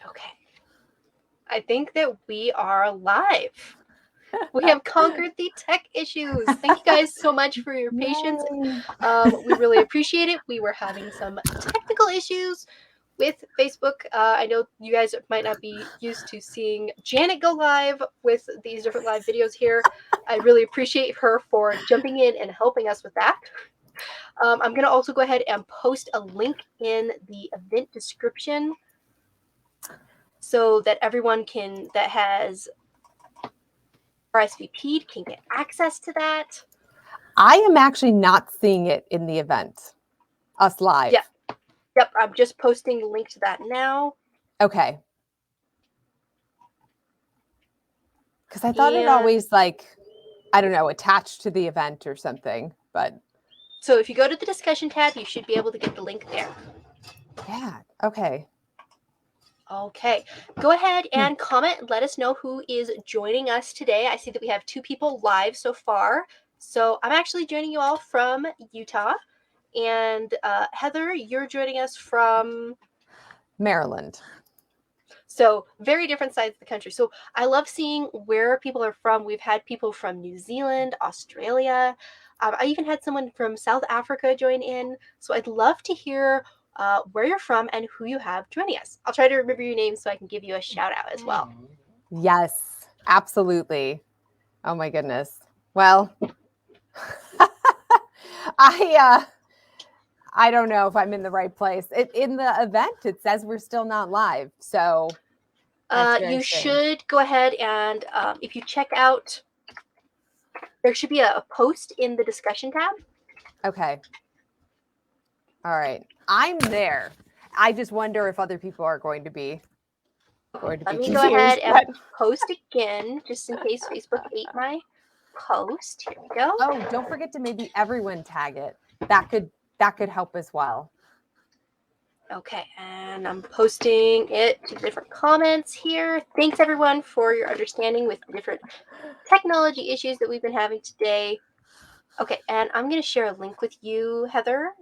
Okay. I think that we are live. We have conquered the tech issues. Thank you guys so much for your patience. We really appreciate it. We were having some technical issues with Facebook. I know you guys might not be used to seeing Janet go live with these different live videos here. I really appreciate her for jumping in and helping us with that. I'm going to also go ahead and post a link in the event description so that everyone that has RSVP'd can get access to that. I am actually not seeing it in the event, us live. Yep, I'm just posting the link to that now. Okay. Because I thought it always I don't know, attached to the event or something, but. So if you go to the discussion tab, you should be able to get the link there. Yeah, okay. Okay, go ahead and comment and let us know who is joining us today. I see that we have 2 people live so far. So I'm actually joining you all from Utah. And Heather, you're joining us from Maryland. So very different sides of the country. So I love seeing where people are from. We've had people from New Zealand, Australia. I even had someone from South Africa join in. So I'd love to hear where you're from and who you have joining us. I'll try to remember your name so I can give you a shout out as well. Yes, absolutely. Oh my goodness. Well, I don't know if I'm in the right place. In the event, it says we're still not live. So you should go ahead and if you check out, there should be a post in the discussion tab. Okay. All right. I'm there. I just wonder if other people are going to be Let me go ahead and post again, just in case Facebook ate my post. Here we go. Oh, don't forget to maybe everyone tag it. That could help as well. Okay, and I'm posting it to different comments here. Thanks everyone for your understanding with the different technology issues that we've been having today. Okay, and I'm going to share a link with you, Heather,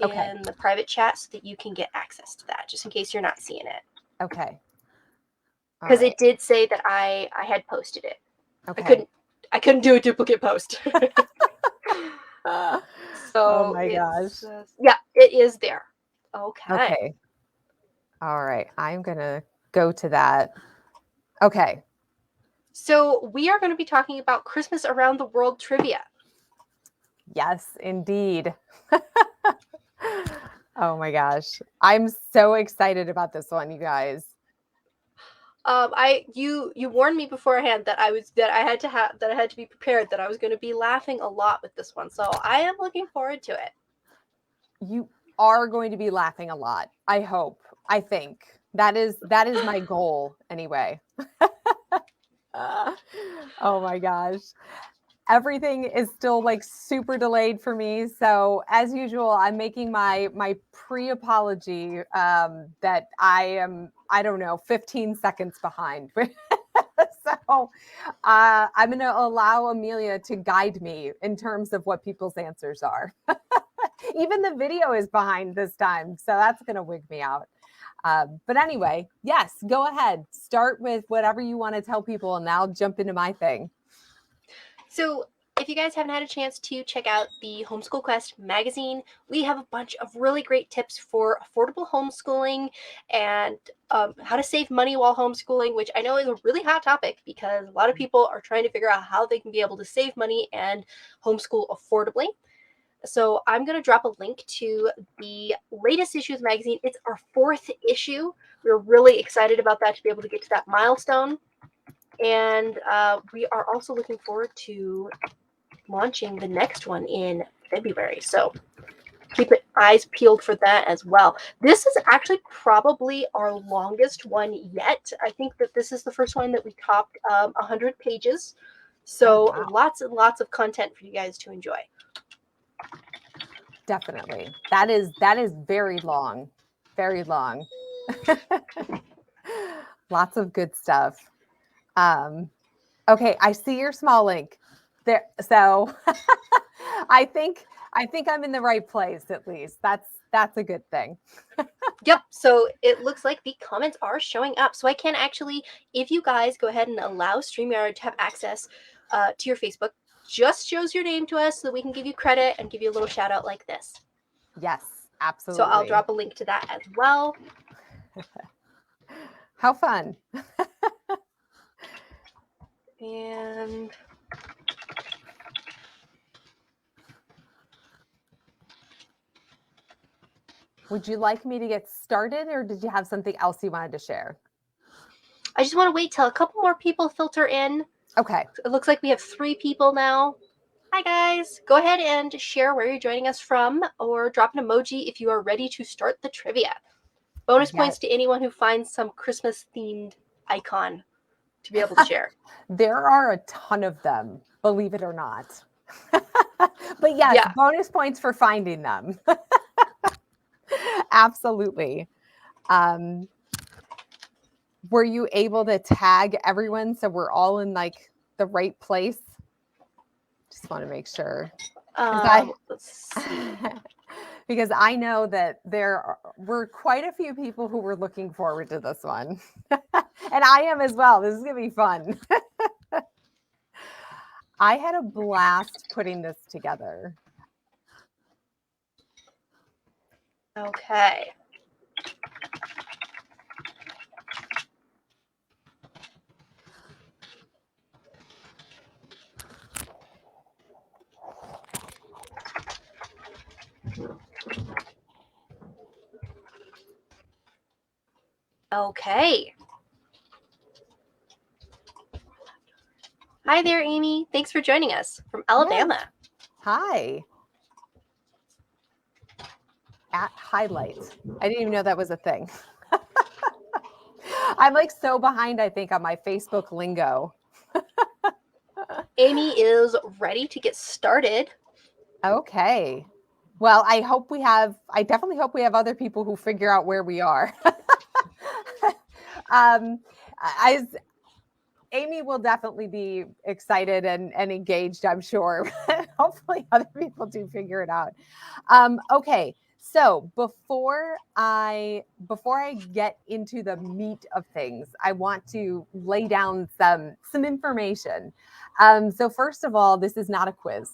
in the private chat so that you can get access to that, just in case you're not seeing it. Okay. Because it did say that I had posted it. Okay. I couldn't do a duplicate post. Oh my gosh. Yeah, it is there. Okay. All right. I'm going to go to that. Okay. So we are going to be talking about Christmas around the world trivia. Yes, indeed. Oh my gosh. I'm so excited about this one, you guys. You warned me beforehand that I had to be prepared, that I was going to be laughing a lot with this one. So I am looking forward to it. You are going to be laughing a lot. I hope. I think that is my goal anyway. Oh my gosh. Everything is still super delayed for me. So as usual, I'm making my pre-apology that I am, I don't know, 15 seconds behind. So I'm going to allow Amelia to guide me in terms of what people's answers are. Even the video is behind this time. So that's going to wig me out. But anyway, yes, go ahead. Start with whatever you want to tell people and I'll jump into my thing. So if you guys haven't had a chance to check out the Homeschool Quest magazine, we have a bunch of really great tips for affordable homeschooling and how to save money while homeschooling, which I know is a really hot topic because a lot of people are trying to figure out how they can be able to save money and homeschool affordably. So I'm going to drop a link to the latest issue of the magazine. It's our 4th issue. We're really excited about that, to be able to get to that milestone. And we are also looking forward to launching the next one in February. So keep eyes peeled for that as well. This is actually probably our longest one yet. I think that this is the first one that we topped 100 pages. So lots and lots of content for you guys to enjoy. Definitely. That is very long. Very long. Lots of good stuff. Okay, I see your small link there. So I think I'm in the right place, at least. That's that's a good thing. Yep, so it looks like the comments are showing up. So I can actually, if you guys go ahead and allow StreamYard to have access to your Facebook, just shows your name to us so that we can give you credit and give you a little shout out like this. Yes, So I'll absolutely. drop a link to that as well. How fun. And would you like me to get started, or did you have something else you wanted to share? I just want to wait till a couple more people filter in. Okay. It looks like we have 3 people now. Hi guys. Go ahead and share where you're joining us from, or drop an emoji if you are ready to start the trivia. Bonus points to anyone who finds some Christmas themed icon to be able to share. There are a ton of them, believe it or not. But yes, Yeah. bonus points for finding them. Absolutely. Were you able to tag everyone so we're all in like the right place? Just want to make sure. Let's see. Because I know that there were quite a few people who were looking forward to this one. And I am as well. This is going to be fun. I had a blast putting this together. Okay. Okay. Hi there, Amy. Thanks for joining us from Alabama. Yes. Hi. At highlights. I didn't even know that was a thing. I'm like so behind, I think, on my Facebook lingo. Amy is ready to get started. Okay. Well, I definitely hope we have other people who figure out where we are. Amy will definitely be excited and engaged, I'm sure. Hopefully other people do figure it out. Okay. So before I get into the meat of things, I want to lay down some information. So first of all, this is not a quiz.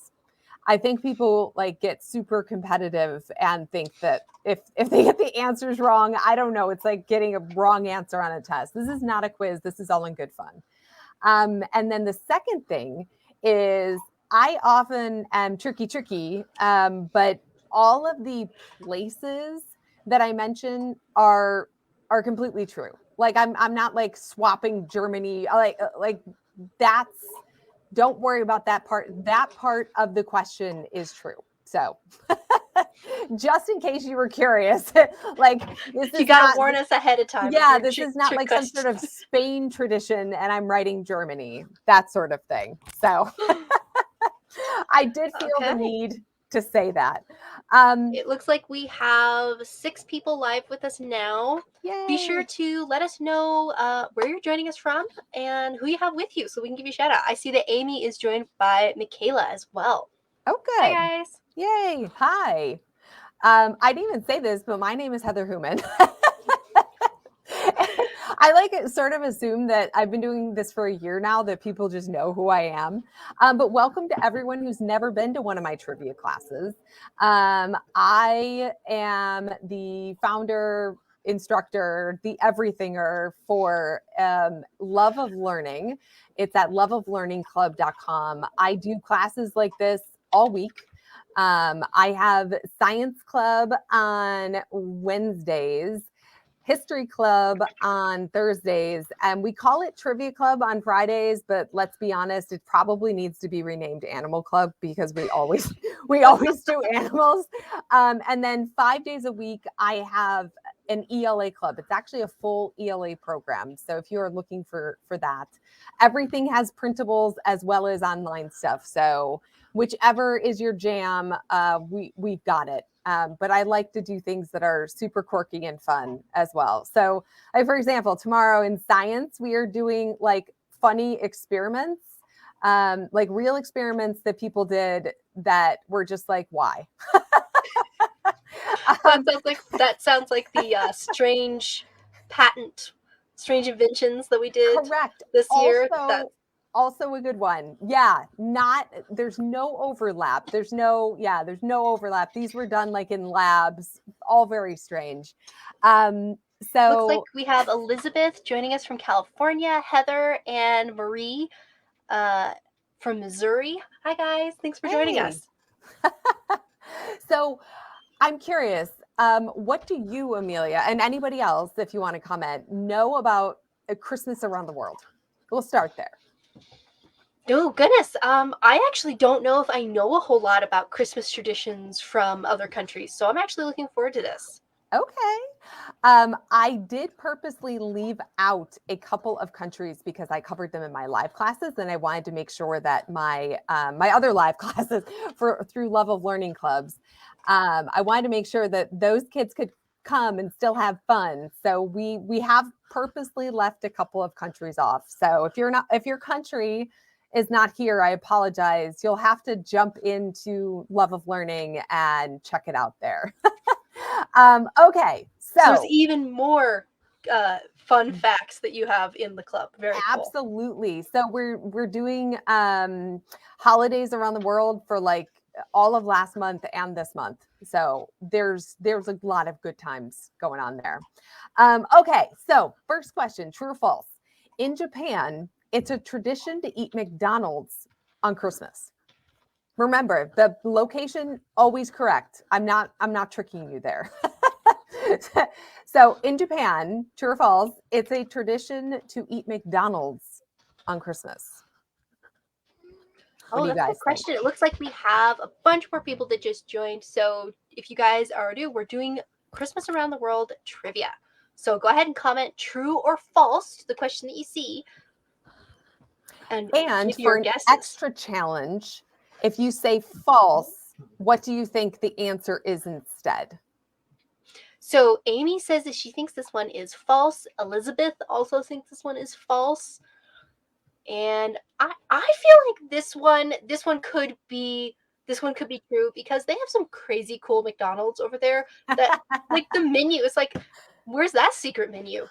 I think people like get super competitive and think that if they get the answers wrong, I don't know, it's like getting a wrong answer on a test. This is not a quiz. This is all in good fun. And then the second thing is I often am tricky, but all of the places that I mention are completely true. Like I'm not like swapping Germany. Like that's, don't worry about that part. That part of the question is true. So just in case you were curious, like this is, you gotta warn us ahead of time. Yeah, this is not like some sort of Spain tradition and I'm writing Germany, that sort of thing. So I did feel the need to say that. It looks like we have 6 people live with us now. Yay. Be sure to let us know where you're joining us from and who you have with you so we can give you a shout out. I see that Amy is joined by Michaela as well. Oh, good. Hi, guys. Yay. Hi. I didn't even say this, but my name is Heather Huhman. I like sort of assume that I've been doing this for a year now, that people just know who I am. But welcome to everyone who's never been to one of my trivia classes. I am the founder, instructor, the everythinger for Love of Learning. It's at loveoflearningclub.com. I do classes like this all week. I have science club on Wednesdays, history club on Thursdays, and we call it trivia club on Fridays, but let's be honest, it probably needs to be renamed animal club because we always do animals. And then 5 days a week, I have an ELA club. It's actually a full ELA program. So if you're looking for that, everything has printables as well as online stuff. So whichever is your jam, we've got it. But I like to do things that are super quirky and fun as well. So, like, for example, tomorrow in science, we are doing like funny experiments, like real experiments that people did that were just like, why? That sounds like the strange inventions that we did Correct. this year. That Also a good one. Yeah, there's no overlap. There's no overlap. These were done like in labs, all very strange. looks like So we have Elizabeth joining us from California, Heather and Marie uh, from Missouri. Hi guys, thanks for joining hey. us. So I'm curious, what do you, Amelia, and anybody else, if you want to comment, know about Christmas around the world? We'll start there. Oh goodness, I actually don't know if I know a whole lot about Christmas traditions from other countries, so I'm actually looking forward to this. Okay. I did purposely leave out a couple of countries because I covered them in my live classes, and I wanted to make sure that my other live classes through Love of Learning clubs, I wanted to make sure that those kids could come and still have fun. So we have purposely left a couple of countries off. So if your country is not here, I apologize. You'll have to jump into Love of Learning and check it out there. Okay, So there's so even more fun facts that you have in the club. Very cool. absolutely. So we're doing holidays around the world for like all of last month and this month. So there's a lot of good times going on there. Okay, so first question, true or false? In Japan, it's a tradition to eat McDonald's on Christmas. Remember, the location always correct. I'm not tricking you there. So in Japan, true or false, it's a tradition to eat McDonald's on Christmas. What Oh, do you that's a guys good think? question. It looks like we have a bunch more people that just joined. So if you guys are new, we're doing Christmas around the world trivia. So go ahead and comment true or false to the question that you see and And give for your an guesses. extra challenge, if you say false, what do you think the answer is instead? So Amy says that she thinks this one is false. Elizabeth also thinks this one is false. And I feel like this one could be true because they have some crazy cool McDonald's over there that like the menu is like, where's that secret menu?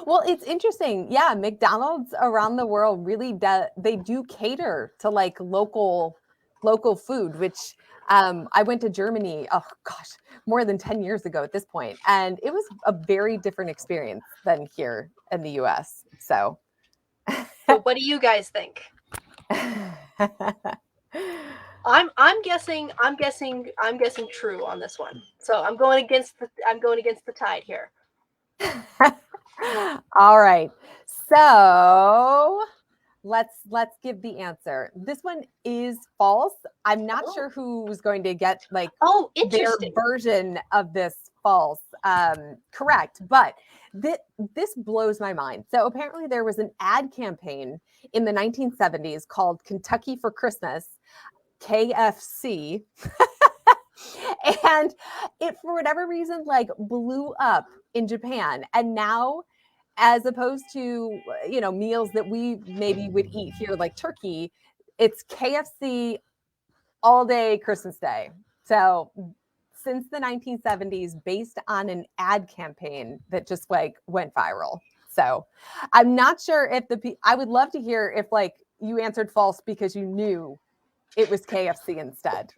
Well, it's interesting. Yeah, McDonald's around the world really they do cater to like local food, which I went to Germany, oh gosh, more than 10 years ago at this point, and it was a very different experience than here in the US. So So what do you guys think? I'm guessing true on this one. So I'm going against the tide here. All right. So let's give the answer. This one is false. I'm not Oh, sure who was going to get like oh their interesting. version of this false correct, but this blows my mind. So apparently there was an ad campaign in the 1970s called Kentucky for Christmas, KFC. And it for whatever reason like blew up in Japan, and now as opposed to meals that we maybe would eat here like turkey, it's KFC all day Christmas Day. So since the 1970s, based on an ad campaign that just like went viral. So I'm not sure if I would love to hear if like you answered false because you knew it was KFC instead.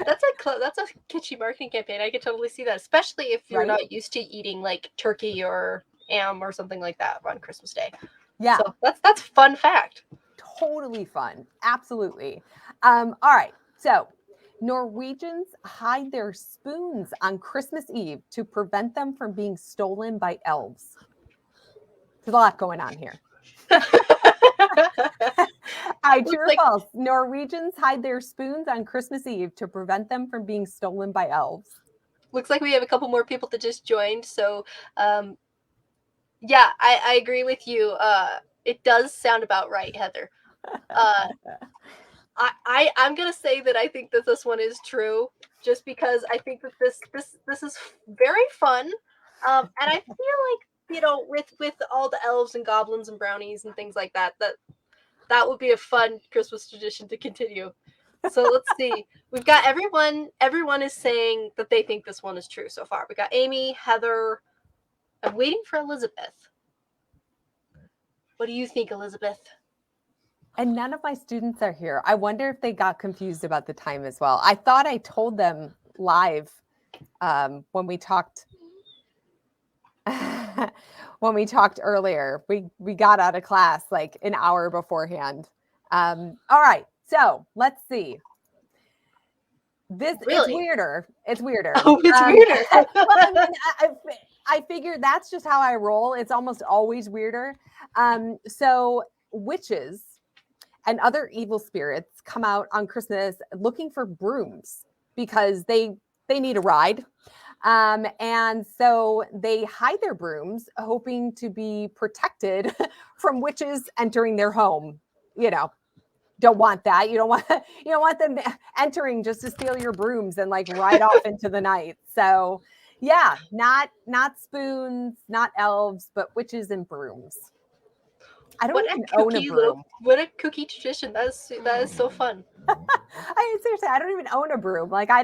That's a kitschy marketing campaign. I could totally see that, especially if you're Right? not used to eating like turkey or ham or something like that on Christmas Day. Yeah, So that's fun fact. totally fun. Absolutely. All right. So Norwegians hide their spoons on Christmas Eve to prevent them from being stolen by elves. There's a lot going on here. I true looks or like false? Norwegians hide their spoons on Christmas Eve to prevent them from being stolen by elves. looks like we have a couple more people that just joined. So um, yeah, I agree with you. It does sound about right, Heather. Uh, I'm gonna say that I think that this one is true, just because I think that this is very fun, and I feel like with all the elves and goblins and brownies and things like that, that would be a fun Christmas tradition to continue. So let's see. We've got everyone. Everyone is saying that they think this one is true so far. We got Amy, Heather. I'm waiting for Elizabeth. What do you think, Elizabeth? And none of my students are here. I wonder if they got confused about the time as well. I thought I told them live when we talked when we talked earlier. We got out of class like an hour beforehand. All right, so let's see. It's Really? weirder. It's weirder. Oh, it's weirder. Well, I mean, I figured that's just how I roll. It's almost always weirder. So witches and other evil spirits come out on Christmas looking for brooms because they need a ride. And so they hide their brooms, hoping to be protected from witches entering their home. You know, don't want that. You don't want them entering just to steal your brooms and like ride off into the night. So yeah, not spoons, not elves, but witches and brooms. I don't even own a broom. What a kooky tradition. That is so fun. I mean, seriously, I don't even own a broom. Like I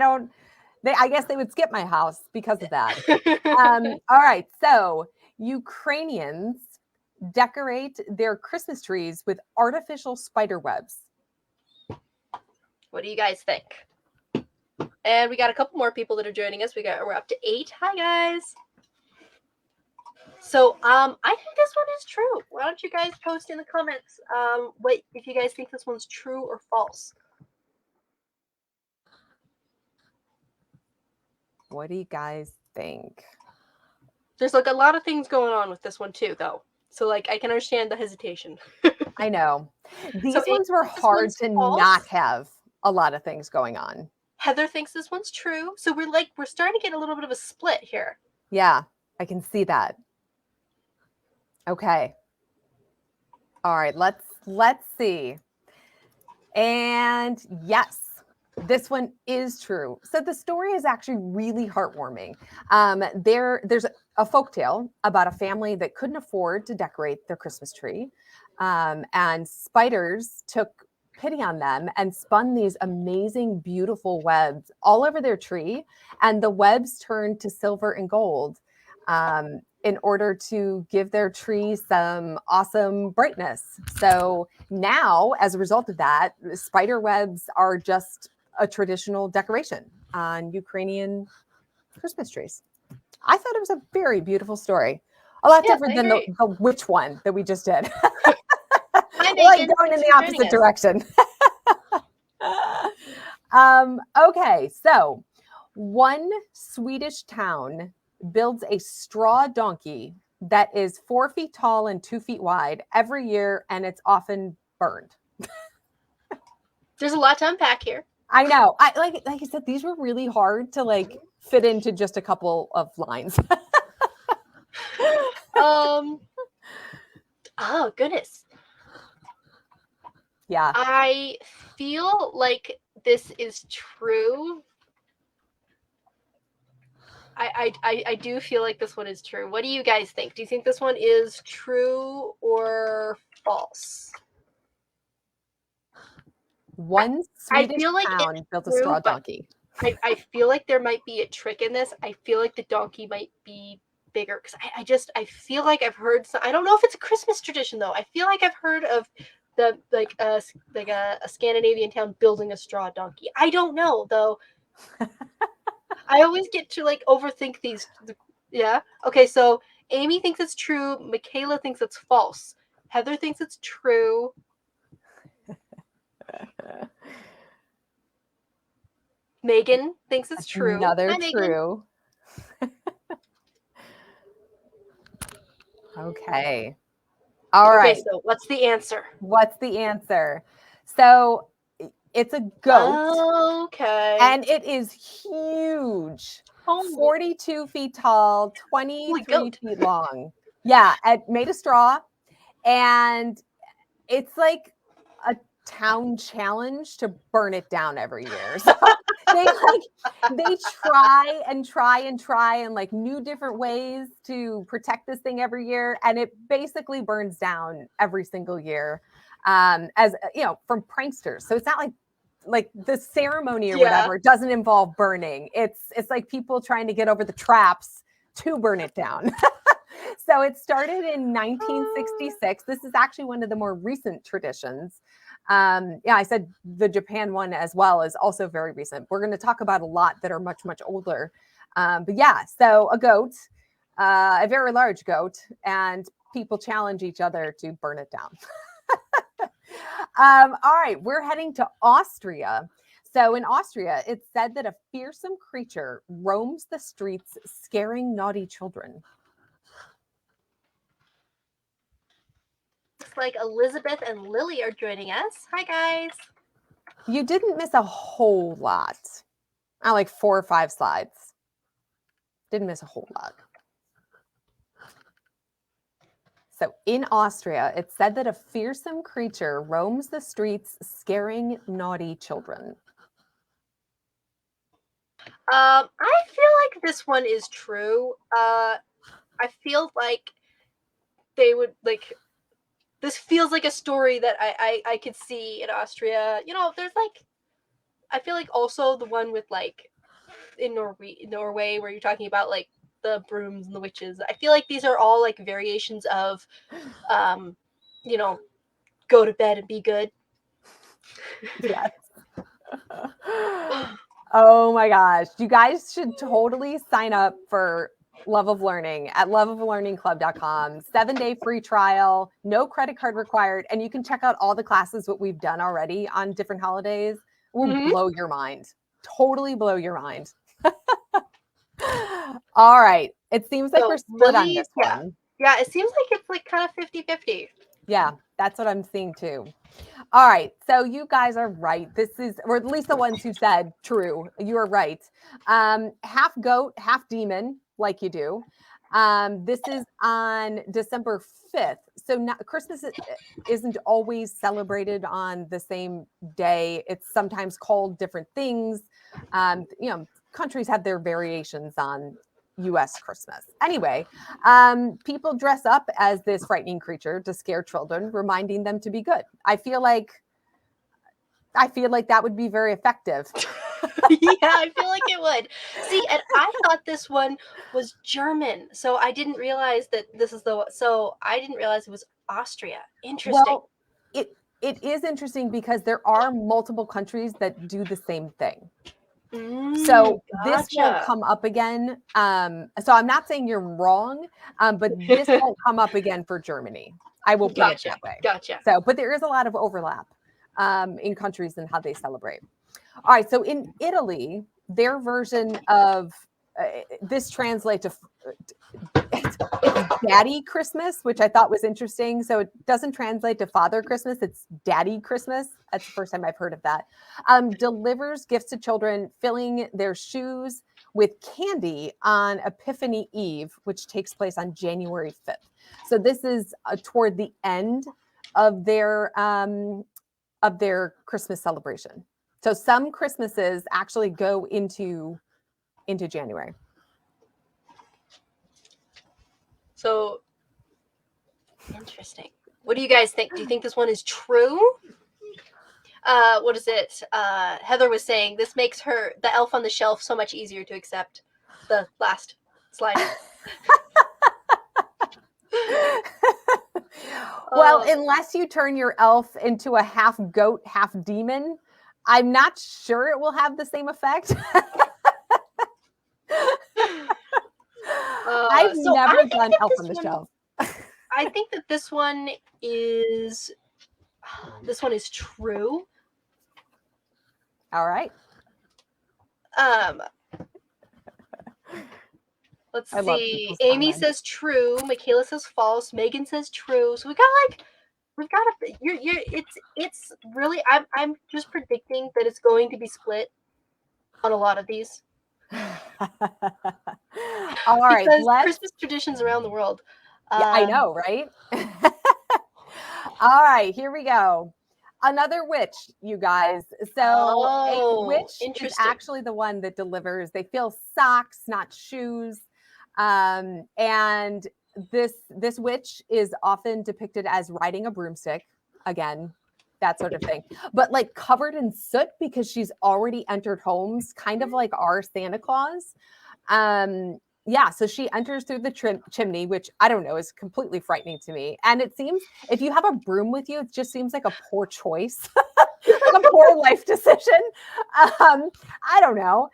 guess they would skip my house because of that. All right. So Ukrainians decorate their Christmas trees with artificial spider webs. What do you guys think? And we got a couple more people that are joining us. We're up to 8. Hi guys. So I think this one is true. Why don't you guys post in the comments what if you guys think this one's true or false? What do you guys think? There's like a lot of things going on with this one too, though. So like I can understand the hesitation. I know. These So ones were hard to false. not have a lot of things going on. Heather thinks this one's true. So we're starting to get a little bit of a split here. Yeah, I can see that. Okay. All right, let's see. And yes, this one is true. So the story is actually really heartwarming. There's a folktale about a family that couldn't afford to decorate their Christmas tree, and spiders took pity on them and spun these amazing, beautiful webs all over their tree, and the webs turned to silver and gold. In order to give their tree some awesome brightness. So now, as a result of that, spider webs are just a traditional decoration on Ukrainian Christmas trees. I thought it was a very beautiful story. A lot different than the witch one that we just did. Like going in the opposite direction. Okay, so one Swedish town builds a straw donkey that is 4 feet tall and 2 feet wide every year, and it's often burned. There's a lot to unpack here. I know. Like I said, these were really hard to like fit into just a couple of lines. Oh goodness. Yeah. I feel like this is true. I do feel like this one is true. What do you guys think? Do you think this one is true or false? One Swedish town built a straw donkey. I feel like there might be a trick in this. I feel like the donkey might be bigger because I feel like I've heard I don't know if it's a Christmas tradition though. I feel like I've heard of the like a Scandinavian town building a straw donkey. I don't know though. I always get to like overthink these. Yeah. Okay. So Amy thinks it's true. Michaela thinks it's false. Heather thinks it's true. Megan thinks it's true. Another Hi, true. Okay. All right. So what's the answer? What's the answer? So it's a goat. Okay. And it is huge. 42 feet tall, 23 feet long. Yeah, made of straw. And it's like a town challenge to burn it down every year. So they try and like new different ways to protect this thing every year, and it basically burns down every single year, as you know, from pranksters. So it's not like like the ceremony or Yeah. whatever doesn't involve burning. It's like people trying to get over the traps to burn it down. So it started in 1966. This is actually one of the more recent traditions. Yeah, I said the Japan one as well is also very recent. We're going to talk about a lot that are much, much older. But yeah, so a goat, a very large goat, and people challenge each other to burn it down. All right, we're heading to Austria. So in Austria, it's said that a fearsome creature roams the streets, scaring naughty children. Looks like Elizabeth and Lily are joining us. Hi, guys. You didn't miss a whole lot. I like 4 or 5 slides. Didn't miss a whole lot. So in Austria, it's said that a fearsome creature roams the streets, scaring naughty children. I feel like this one is true. I feel like they would like. This feels like a story that I could see in Austria. You know, there's like, I feel like also the one with like in Norway where you're talking about like the brooms and the witches. I feel like these are all like variations of, you know, go to bed and be good. Yes. Oh my gosh. You guys should totally sign up for Love of Learning at loveoflearningclub.com. 7-day free trial, no credit card required. And you can check out all the classes what we've done already on different holidays. It will blow your mind. Totally blow your mind. All right. It seems like we're split on this one. Yeah, it seems like it's like kind of 50-50. Yeah, that's what I'm seeing too. All right. So you guys are right. This is, or at least the ones who said true. You are right. Half goat, half demon, like you do. This is on December 5th. So not, Christmas isn't always celebrated on the same day. It's sometimes called different things. Countries have their variations on US Christmas. Anyway, people dress up as this frightening creature to scare children, reminding them to be good. I feel like that would be very effective. Yeah, I feel like it would. See, and I thought this one was German, so I didn't realize that this is I didn't realize it was Austria. Interesting. Well, it is interesting because there are multiple countries that do the same thing. So this won't come up again. So I'm not saying you're wrong, but this won't come up again for Germany. I will put it that way. Gotcha. So, but there is a lot of overlap in countries and how they celebrate. All right. So in Italy, their version of this translates to it's Daddy Christmas, which I thought was interesting. So it doesn't translate to Father Christmas. It's Daddy Christmas. That's the first time I've heard of that. Delivers gifts to children, filling their shoes with candy on Epiphany Eve, which takes place on January 5th. So this is toward the end of their Christmas celebration. So some Christmases actually go into January. So interesting. What do you guys think? Do you think this one is true? What is it? Heather was saying this makes the elf on the shelf so much easier to accept. The last slide. Well, unless you turn your elf into a half goat, half demon, I'm not sure it will have the same effect. I've never done elf on the shelf. I think that this one is true. All right. Let's see. Amy says true. Michaela says false. Megan says true. So we've got it's really, I'm just predicting that it's going to be split on a lot of these. All right. Because Christmas traditions around the world. Yeah, I know, right? All right, here we go. Another witch, you guys. So a witch is actually the one that delivers. They fill socks, not shoes. And this witch is often depicted as riding a broomstick. Again, that sort of thing. But like covered in soot because she's already entered homes, kind of like our Santa Claus. Yeah, so she enters through the chimney, which I don't know is completely frightening to me. And it seems if you have a broom with you, it just seems like a poor choice, like a poor life decision. I don't know.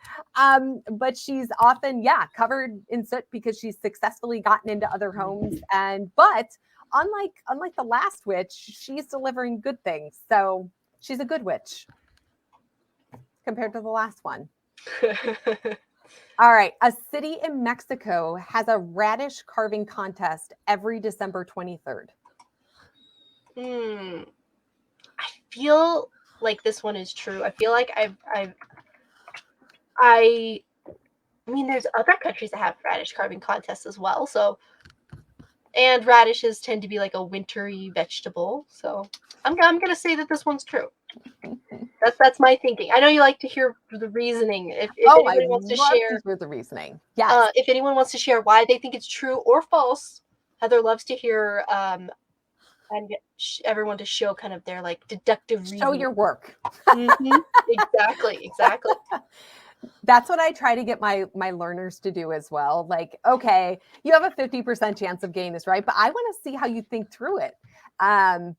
But she's often, yeah, covered in soot because she's successfully gotten into other homes. But unlike the last witch, she's delivering good things. So she's a good witch compared to the last one. All right. A city in Mexico has a radish carving contest every December 23rd. I feel like this one is true. I feel like I mean, there's other countries that have radish carving contests as well. So, and radishes tend to be like a wintry vegetable. So, I'm gonna say that this one's true. That's my thinking. I know you like to hear the reasoning. If I anybody wants to love share, to hear the reasoning. Yes. If anyone wants to share why they think it's true or false, Heather loves to hear and get everyone to show kind of their like deductive reasoning. Show your work. Exactly. That's what I try to get my learners to do as well. Like, okay, you have a 50% chance of getting this right, but I want to see how you think through it.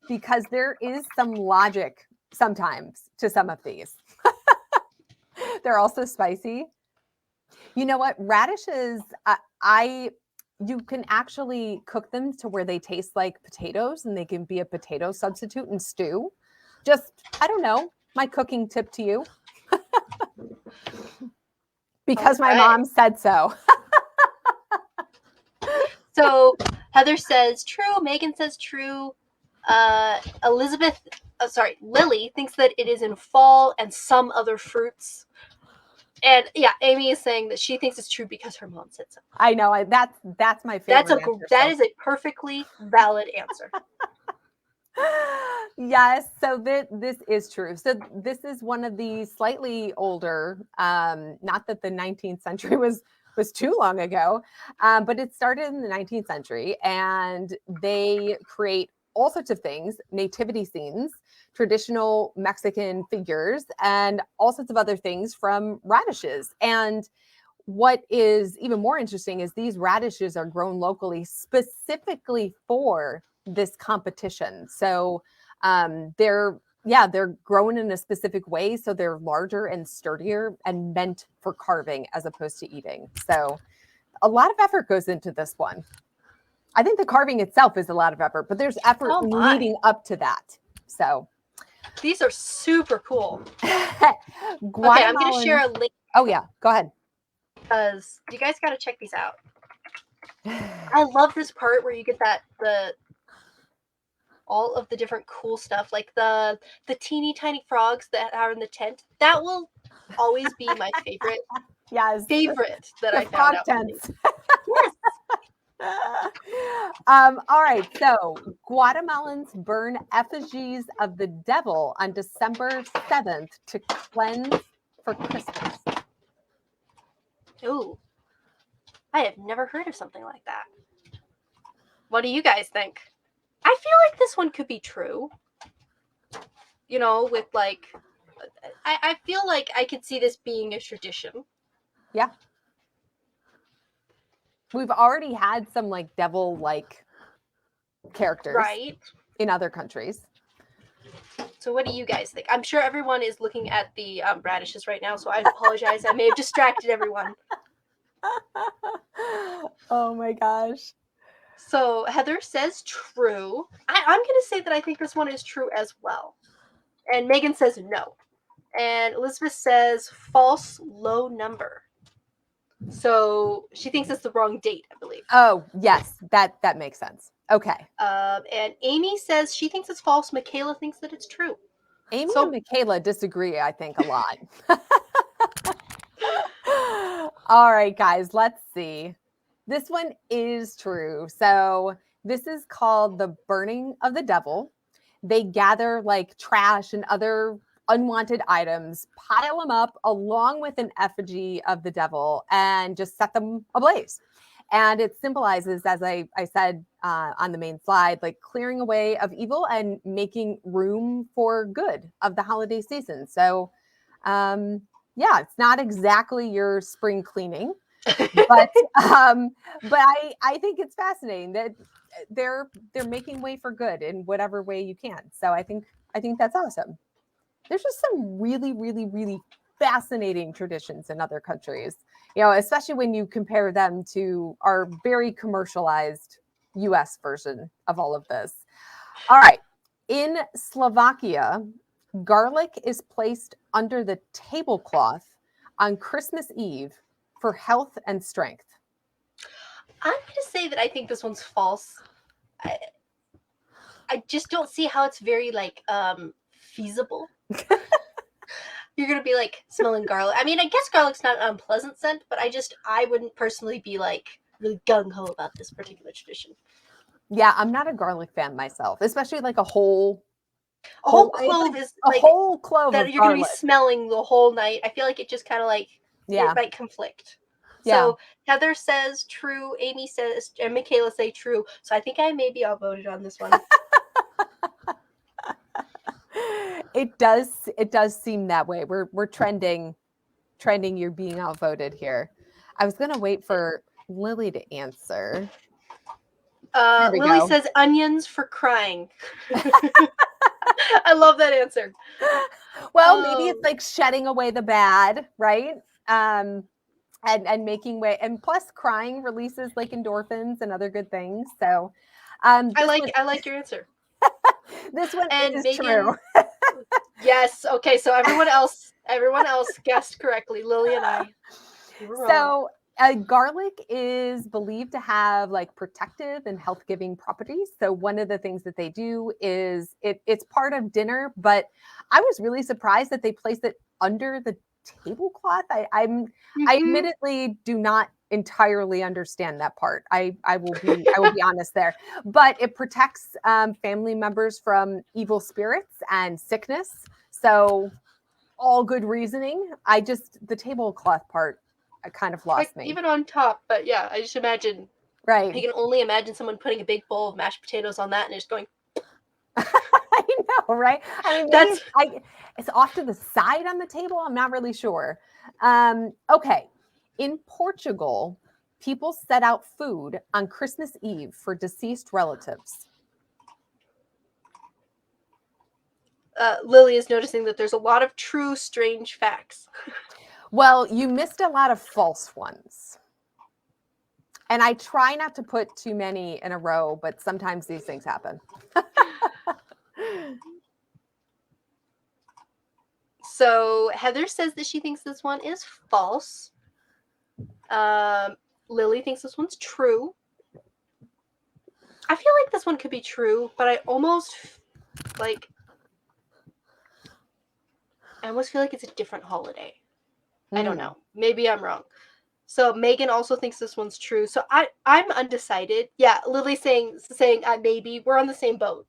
Because there is some logic sometimes to some of these. They're also spicy. You know what? Radishes, you can actually cook them to where they taste like potatoes and they can be a potato substitute in stew. Just, I don't know, my cooking tip to you. Because my mom said so. So Heather says true. Megan says true. Lily thinks that it is in fall and some other fruits. And yeah, Amy is saying that she thinks it's true because her mom said so. I know. That's my favorite. That is a perfectly valid answer. Yes, so this is true. So this is one of the slightly older, not that the 19th century was too long ago, but it started in the 19th century, and they create all sorts of things, nativity scenes, traditional Mexican figures, and all sorts of other things from radishes. And what is even more interesting is these radishes are grown locally specifically for this competition. So they're grown in a specific way. So they're larger and sturdier and meant for carving as opposed to eating. So a lot of effort goes into this one. I think the carving itself is a lot of effort, but there's effort leading up to that. So these are super cool. Okay, I'm going to share a link. Oh yeah, go ahead. Because you guys got to check these out. I love this part where you get all of the different cool stuff, like the teeny tiny frogs that are in the tent. That will always be my favorite. Yes. Favorite that I found out. Tents. Yes. All right. So Guatemalans burn effigies of the devil on December 7th to cleanse for Christmas. Ooh. I have never heard of something like that. What do you guys think? I feel like this one could be true. You know, with like, I feel like I could see this being a tradition. Yeah. We've already had some like devil-like characters in other countries. So what do you guys think? I'm sure everyone is looking at the radishes right now, so I apologize. I may have distracted everyone. Oh my gosh. So Heather says true. I'm going to say that I think this one is true as well. And Megan says no. And Elizabeth says false, low number. So she thinks it's the wrong date, I believe. Oh, yes. That makes sense. Okay. And Amy says she thinks it's false. Michaela thinks that it's true. Amy and Michaela disagree, I think, a lot. All right, guys, let's see. This one is true. So this is called the burning of the devil. They gather like trash and other unwanted items, pile them up along with an effigy of the devil, and just set them ablaze. And it symbolizes, as I said on the main slide, like clearing away of evil and making room for good of the holiday season. So, yeah, it's not exactly your spring cleaning, but um, but I think it's fascinating that they're making way for good in whatever way you can. So I think that's awesome. There's just some really, really, really fascinating traditions in other countries, especially when you compare them to our very commercialized US version of all of this. All right. In Slovakia, garlic is placed under the tablecloth on Christmas Eve for health and strength. I'm going to say that I think this one's false. I, I just don't see how it's very like feasible. You're gonna be like smelling garlic. I mean, I guess garlic's not an unpleasant scent, but I wouldn't personally be like really gung ho about this particular tradition. Yeah, I'm not a garlic fan myself, especially like a whole A whole it's clove like is a like whole clove that of you're gonna be garlic. smelling the whole night. I feel like it just kind of like it Yeah. might conflict. Yeah. So Heather says true, Amy says, and Michaela say true. So I think I maybe outvoted on this one. It does seem that way. We're trending you're being outvoted here. I was gonna wait for Lily to answer. There we Lily go. says onions for crying. I love that answer. Well, maybe it's like shedding away the bad, right? And making way, and plus crying releases like endorphins and other good things. So I like your answer. this one And is Megan, true. yes. Okay, so everyone else guessed correctly. Lily and I, we were wrong. So garlic is believed to have like protective and health giving properties. So one of the things that they do is it's part of dinner, but I was really surprised that they placed it under the tablecloth. I admittedly do not entirely understand that part. I will be honest there, but it protects family members from evil spirits and sickness. So all good reasoning. The tablecloth part, I kind of lost me. Even on top, but yeah, I just imagine. Right. You can only imagine someone putting a big bowl of mashed potatoes on that and just going. I know, right? I mean, maybe it's off to the side on the table. I'm not really sure. Okay. In Portugal, people set out food on Christmas Eve for deceased relatives. Lily is noticing that there's a lot of true strange facts. Well, you missed a lot of false ones. And I try not to put too many in a row, but sometimes these things happen. So Heather says that she thinks this one is false. Lily thinks this one's true. I feel like this one could be true, but I almost feel like it's a different holiday. I don't know. Maybe I'm wrong. So Megan also thinks this one's true. So I'm undecided. Yeah, Lily's saying maybe. We're on the same boat.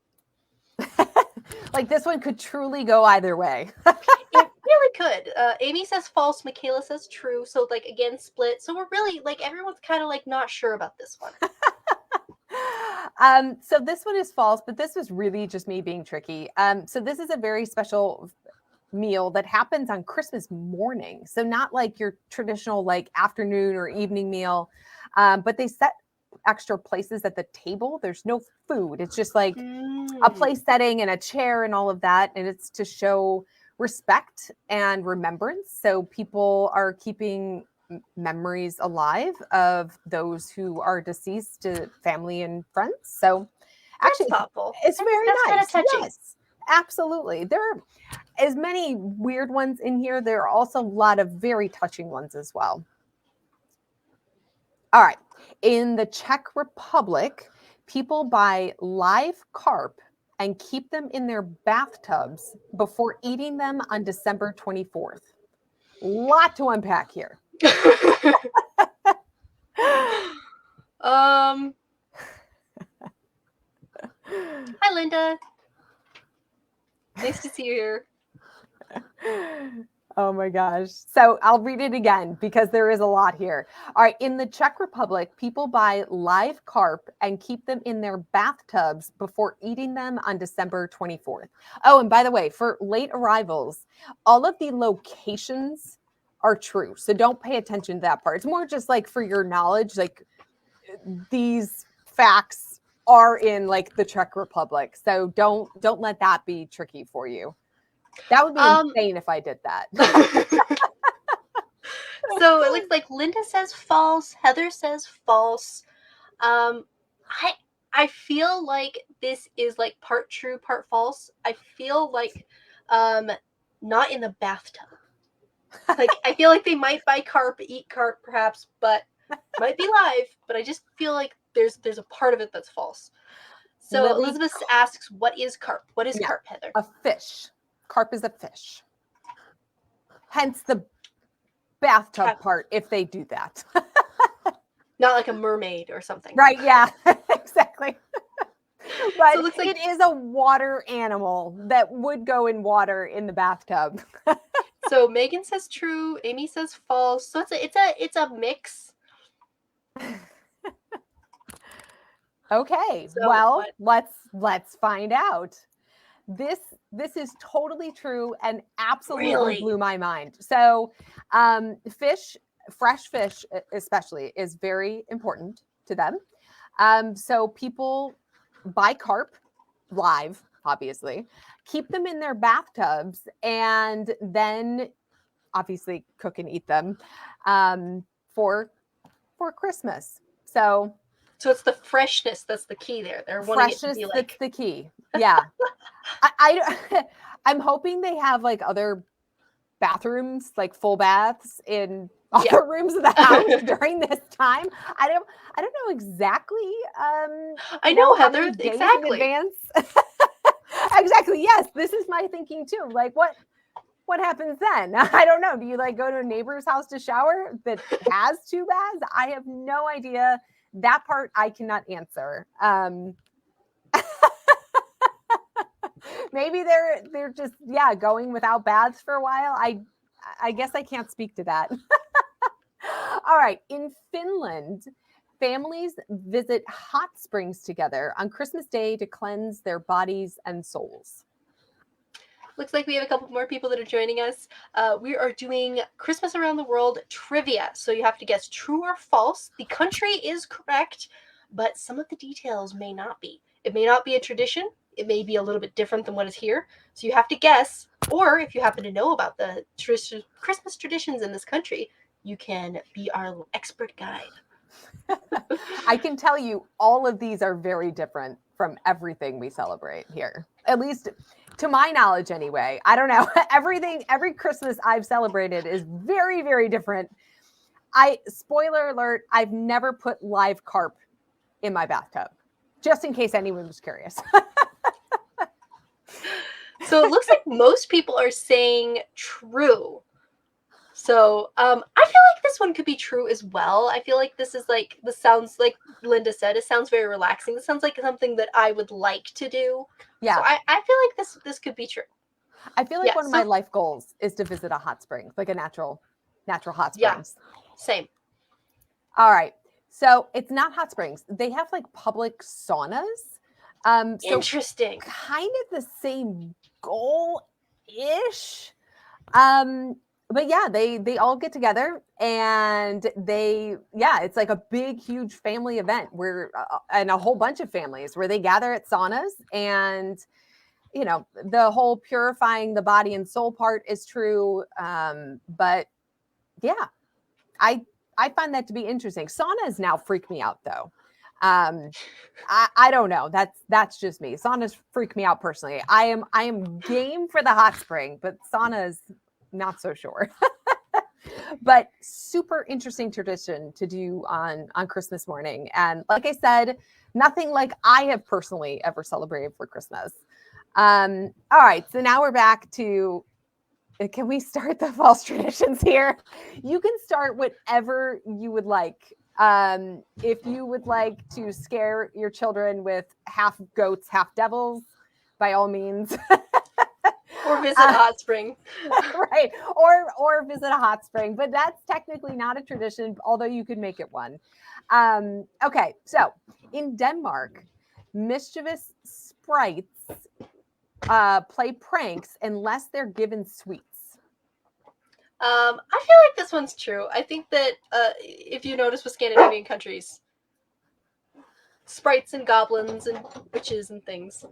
Like this one could truly go either way. It really could. Amy says false. Michaela says true. So like again split. So we're really like everyone's kind of like not sure about this one. So this one is false, but this was really just me being tricky. So this is a very special meal that happens on Christmas morning. So not like your traditional like afternoon or evening meal, but they set extra places at the table. There's no food. It's just like a place setting and a chair and all of that. And it's to show respect and remembrance. So people are keeping memories alive of those who are deceased to family and friends. So actually, that's thoughtful. It's very nice. Kind of touching. Yes, absolutely. There are as many weird ones in here. There are also a lot of very touching ones as well. All right. In the Czech Republic, people buy live carp and keep them in their bathtubs before eating them on December 24th. Lot to unpack here. Hi, Linda. Nice to see you here. Oh my gosh. So I'll read it again because there is a lot here. All right. In the Czech Republic, people buy live carp and keep them in their bathtubs before eating them on December 24th. Oh, and by the way, for late arrivals, all of the locations are true. So don't pay attention to that part. It's more just like for your knowledge, like these facts are in like the Czech Republic. So don't let that be tricky for you. That would be Um, insane if I did that. so it looks like Linda says false. Heather says false. Um, I I feel like this is like part true, part false. I feel like not in the bathtub. Like I feel like they might buy carp, eat carp perhaps, but might be live, but I just feel like there's a part of it that's false. So Lily, Elizabeth asks, "What is carp? What is yeah, carp, Heather?" a fish. Carp is a fish. Hence the bathtub part if they do that. Not like a mermaid or something. Right, yeah, exactly. But So it looks like it is a water animal that would go in water in the bathtub. so Megan says true, Amy says false. So it's a mix. Okay, So well, what? let's find out. This is totally true and absolutely Really? blew my mind. So, fish, fresh fish especially, is very important to them. So people buy carp live, obviously, keep them in their bathtubs, and then obviously cook and eat them for Christmas. So So it's the freshness that's the key there. They're wanting it to freshness, be that's like the key. Yeah. I I'm hoping they have like other bathrooms, like full baths in yeah. other rooms of the house during this time. I don't know exactly I know, how many Heather, days in exactly. advance. Exactly. Yes, this is my thinking too. Like what happens then? I don't know. Do you like go to a neighbor's house to shower that has two baths? I have no idea. That part I cannot answer. Maybe they're just going without baths for a while. I guess I can't speak to that. All right, in Finland, families visit hot springs together on Christmas Day to cleanse their bodies and souls. Looks like we have a couple more people that are joining us. We are doing Christmas Around the World trivia. So you have to guess true or false. The country is correct, but some of the details may not be. It may not be a tradition. It may be a little bit different than what is here. So you have to guess. Or if you happen to know about the Christmas traditions in this country, you can be our expert guide. I can tell you all of these are very different from everything we celebrate here. At least to my knowledge anyway. I don't know. Every Christmas I've celebrated is very, very different. Spoiler alert, I've never put live carp in my bathtub. Just in case anyone was curious. So it looks like most people are saying true. So I feel like this one could be true as well. I feel like this sounds like Linda said, it sounds very relaxing. This sounds like something that I would like to do. Yeah. So I feel like this could be true. I feel like one of my life goals is to visit a hot spring, like a natural hot springs. Yeah, same. All right. So it's not hot springs. They have like public saunas. So Interesting. kind of the same goal-ish. But yeah, they all get together and it's like a big, huge family event where, and a whole bunch of families where they gather at saunas, and the whole purifying the body and soul part is true. But yeah, I find that to be interesting. Saunas now freak me out though. I don't know. That's just me. Saunas freak me out personally. I am game for the hot spring, but saunas not so sure. But super interesting tradition to do on Christmas morning. And like I said, nothing like I have personally ever celebrated for Christmas. All right, so now we're back to, can we start the false traditions here? You can start whatever you would like. If you would like to scare your children with half goats, half devils, by all means. Or visit a hot spring. Right. Or visit a hot spring, but that's technically not a tradition, although you could make it one. Okay, so in Denmark, mischievous sprites play pranks unless they're given sweets. I feel like this one's true. I think that if you notice with Scandinavian countries, sprites and goblins and witches and things.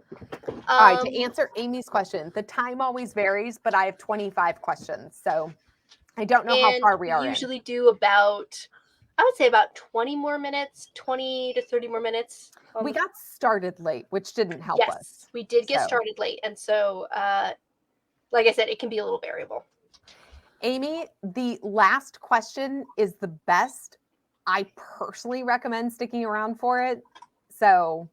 All right, to answer Amy's question, the time always varies, but I have 25 questions, so I don't know how And far we we are in. usually do about, I would say about 20 more minutes, 20 to 30 more minutes. We got started late, which didn't help us. Yes, we did get started late. And so, like I said, it can be a little variable. Amy, the last question is the best. I personally recommend sticking around for it. So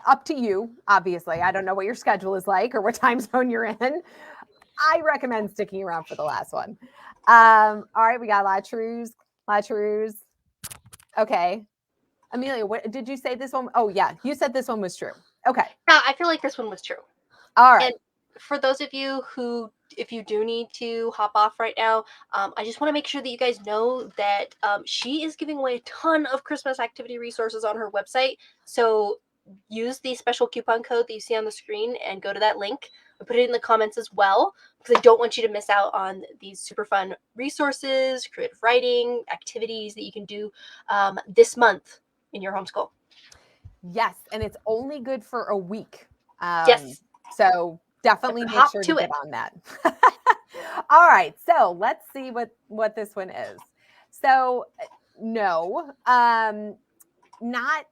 up to you, obviously. I don't know what your schedule is like or what time zone you're in. I recommend sticking around for the last one. All right, we got La Trues. Okay. Amelia, what did you say this one? Oh, yeah, you said this one was true. Okay. Now, I feel like this one was true. All right. And for those of you who, if you do need to hop off right now, I just want to make sure that you guys know that she is giving away a ton of Christmas activity resources on her website. So use the special coupon code that you see on the screen and go to that link. I'll put it in the comments as well, because I don't want you to miss out on these super fun resources, creative writing, activities that you can do this month in your homeschool. Yes, and it's only good for a week. Yes. So definitely make sure to get on that. All right, so let's see what this one is. So no, not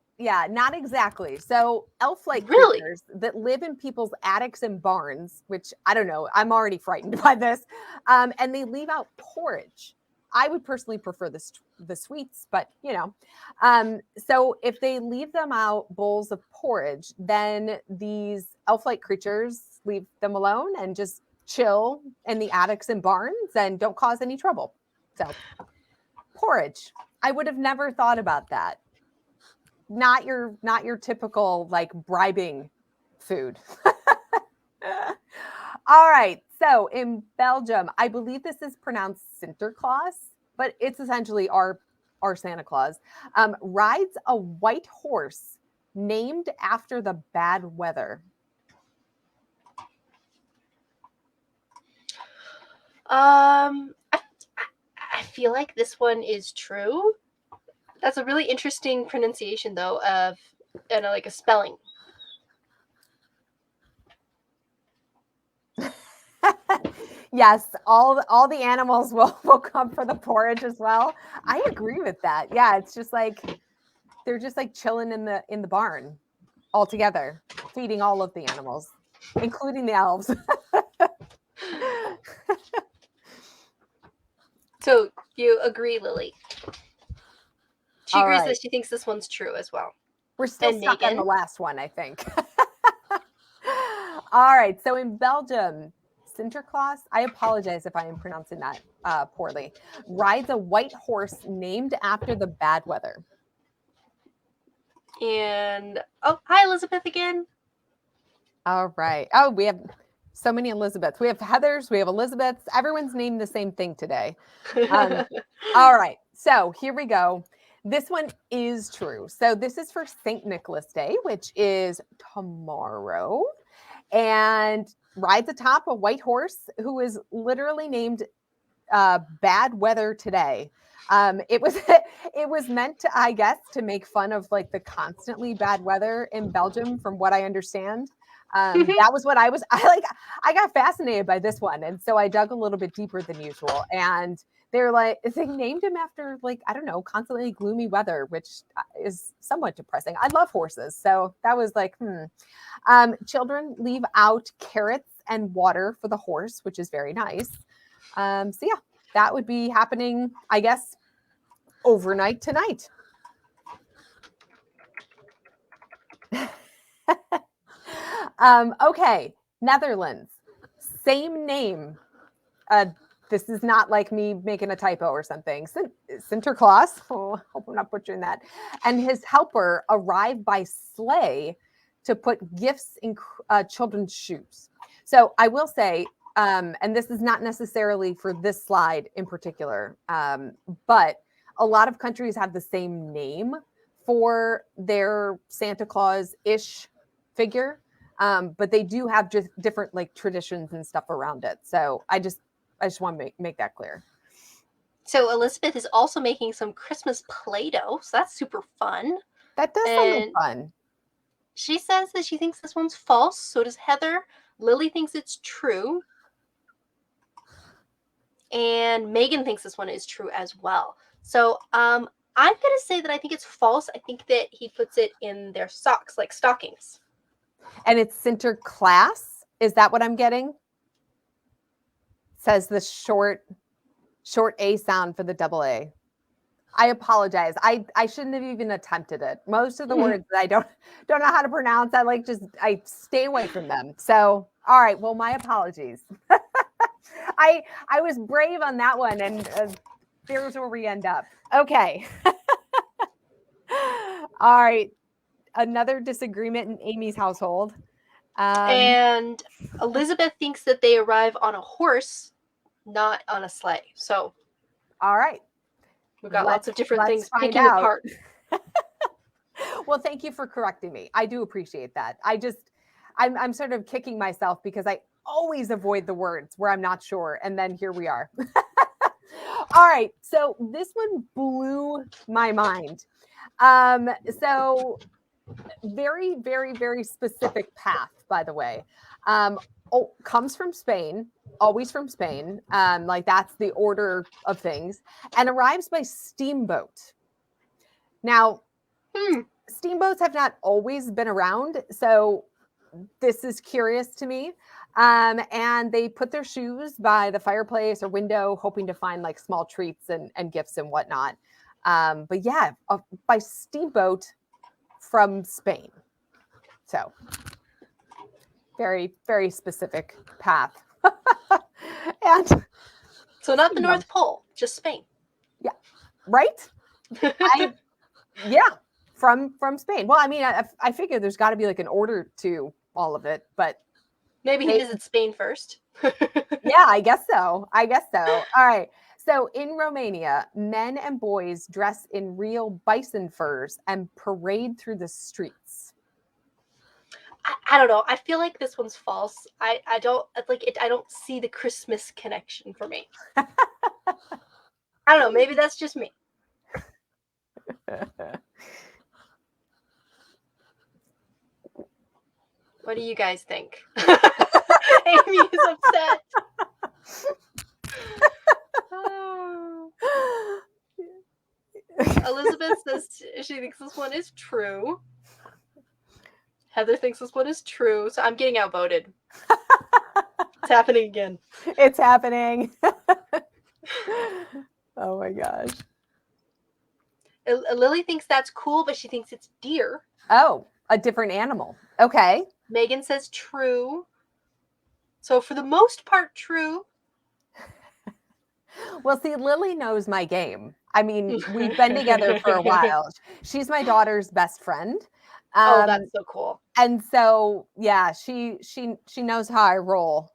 exactly. So elf-like creatures that live in people's attics and barns, which I don't know, I'm already frightened by this, and they leave out porridge. I would personally prefer the sweets, but you know. So if they leave them out bowls of porridge, then these elf-like creatures leave them alone and just chill in the attics and barns and don't cause any trouble. So porridge. I would have never thought about that. Not your typical like bribing food. All right. So in Belgium, I believe this is pronounced Sinterklaas, but it's essentially our Santa Claus, rides a white horse named after the bad weather. I feel like this one is true. That's a really interesting pronunciation, though, of like a spelling. Yes, all the animals will come for the porridge as well. I agree with that. Yeah, it's just like they're just like chilling in the barn all together, feeding all of the animals, including the elves. So you agree, Lily? She agrees that she thinks this one's true as well. We're still stuck on the last one, I think. All right. So in Belgium, Sinterklaas, I apologize if I am pronouncing that poorly, rides a white horse named after the bad weather. And, oh, hi, Elizabeth again. All right. Oh, we have so many Elizabeths. We have Heathers, we have Elizabeths. Everyone's named the same thing today. All right. So here we go. This one is true. So this is for St. Nicholas Day, which is tomorrow, and rides atop a white horse who is literally named Bad Weather Today. It was meant to, I guess, to make fun of like the constantly bad weather in Belgium, from what I understand. That was what I got fascinated by this one, and so I dug a little bit deeper than usual. And they named him after, like, I don't know, constantly gloomy weather, which is somewhat depressing. I love horses, so that was like, children leave out carrots and water for the horse, which is very nice. So yeah, that would be happening, I guess, overnight tonight. Okay, Netherlands, same name. This is not like me making a typo or something. Sinterklaas, hope I'm not butchering that, and his helper arrive by sleigh to put gifts in children's shoes. So I will say, and this is not necessarily for this slide in particular, but a lot of countries have the same name for their Santa Claus-ish figure, but they do have just different like traditions and stuff around it. So I just want to make that clear. So Elizabeth is also making some Christmas Play-Doh, so that's super fun. That does sound like fun. She says that she thinks this one's false. So does Heather. Lily thinks it's true. And Megan thinks this one is true as well. So I'm going to say that I think it's false. I think that he puts it in their socks, like stockings. And it's Sinterklaas? Is that what I'm getting? Says the short A sound for the double A. I apologize. I shouldn't have even attempted it. Most of the words that I don't know how to pronounce, I stay away from them. So, all right. Well, my apologies. I was brave on that one, and there's where we end up. Okay. All right. Another disagreement in Amy's household. And Elizabeth thinks that they arrive on a horse, not on a sleigh. So, all right. We've got lots of different things picking apart. Well, thank you for correcting me. I do appreciate that. I'm sort of kicking myself because I always avoid the words where I'm not sure. And then here we are. All right. So this one blew my mind. So very, very, very specific path, by the way. Comes from Spain, always from Spain. Like that's the order of things, and arrives by steamboat. Now, steamboats have not always been around, so this is curious to me. And they put their shoes by the fireplace or window, hoping to find like small treats and gifts and whatnot. But yeah, by steamboat from Spain. So very, very specific path. And so not the North Pole, just Spain. Yeah. Right? Yeah. From Spain. Well, I mean, I figure there's got to be like an order to all of it, but maybe he visits Spain first. Yeah, I guess so. All right. So in Romania, men and boys dress in real bison furs and parade through the streets. I don't know. I feel like this one's false. I don't like it. I don't see the Christmas connection for me. I don't know. Maybe that's just me. What do you guys think? Amy is upset. Elizabeth says she thinks this one is true. Heather thinks this one is true, so I'm getting outvoted. It's happening again. It's happening. Oh my gosh. Lily thinks that's cool, but she thinks it's deer. Oh, a different animal. Okay. Megan says true. So for the most part, true. Well, see, Lily knows my game. I mean, we've been together for a while. She's my daughter's best friend. Oh, that's so cool. And so, yeah, she knows how I roll.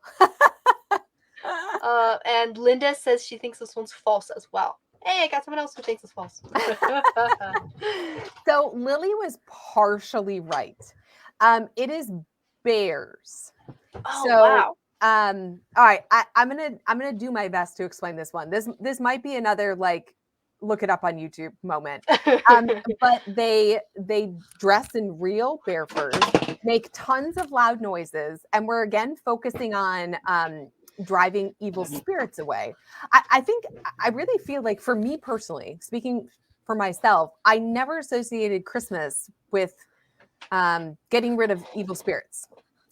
And Linda says she thinks this one's false as well. Hey, I got someone else who thinks it's false. So Lily was partially right. It is bears. Oh, so, wow. All right, I'm gonna do my best to explain this one. This might be another like look it up on YouTube moment. But they dress in real bear furs, make tons of loud noises, and we're again focusing on driving evil spirits away. I really feel like, for me personally, speaking for myself, I never associated Christmas with getting rid of evil spirits.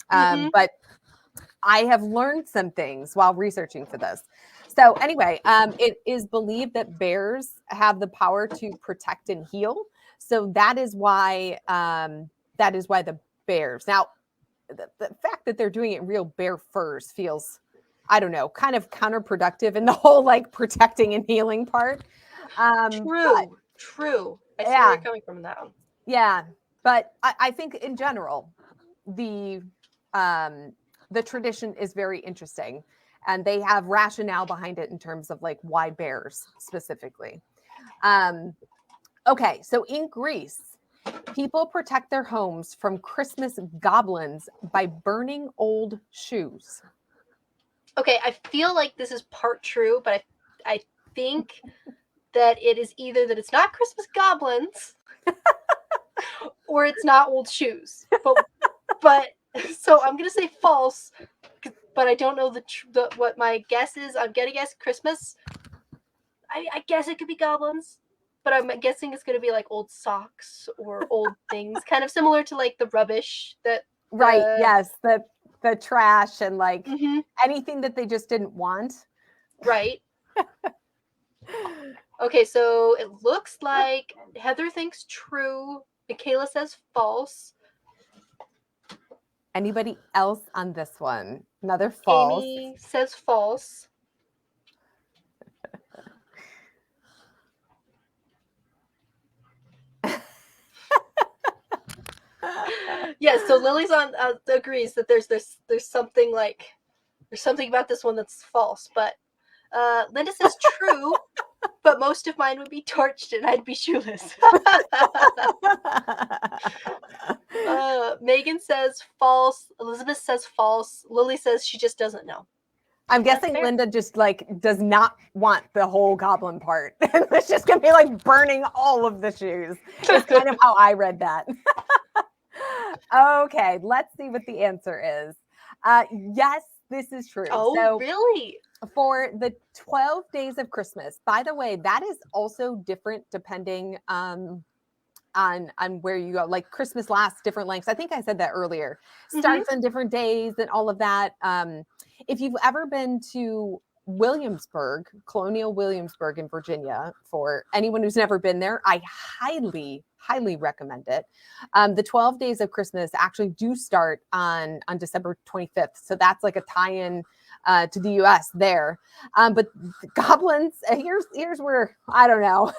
But I have learned some things while researching for this. So anyway, it is believed that bears have the power to protect and heal. So that is why the bears. Now, the fact that they're doing it in real bear furs feels, I don't know, kind of counterproductive in the whole like protecting and healing part. True. I see where you're coming from that one. Yeah. But I think in general, the tradition is very interesting, and they have rationale behind it in terms of like why bears specifically. Okay, so in Greece, people protect their homes from Christmas goblins by burning old shoes. Okay, I feel like this is part true, but I think that it is either that it's not Christmas goblins or it's not old shoes. But so I'm gonna say false, but I don't know what my guess is. I'm gonna guess Christmas. I guess it could be goblins, but I'm guessing it's gonna be like old socks or old things, kind of similar to like the rubbish that. Right. Yes. The trash and like Mhm. anything that they just didn't want. Right. Okay, so it looks like Heather thinks true. Michaela says false. Anybody else on this one? Another false. Amy says false. Yes, so Lily's on agrees that there's something like there's something about this one that's false, but Linda says true, but most of mine would be torched and I'd be shoeless. Megan says false. Elizabeth says false. Lily says she just doesn't know. I'm guessing Linda just like does not want the whole goblin part. It's just gonna be like burning all of the shoes. It's kind of how I read that. Okay, let's see what the answer is. Yes, this is true. Oh, so, really? For the 12 days of Christmas, by the way, that is also different depending on where you go. Like Christmas lasts different lengths. I think I said that earlier. Starts on different days and all of that. If you've ever been to Williamsburg, Colonial Williamsburg in Virginia, for anyone who's never been there, I highly recommend it. The 12 days of Christmas actually do start on December 25th. So that's like a tie-in to the US there. But the goblins, here's where, I don't know.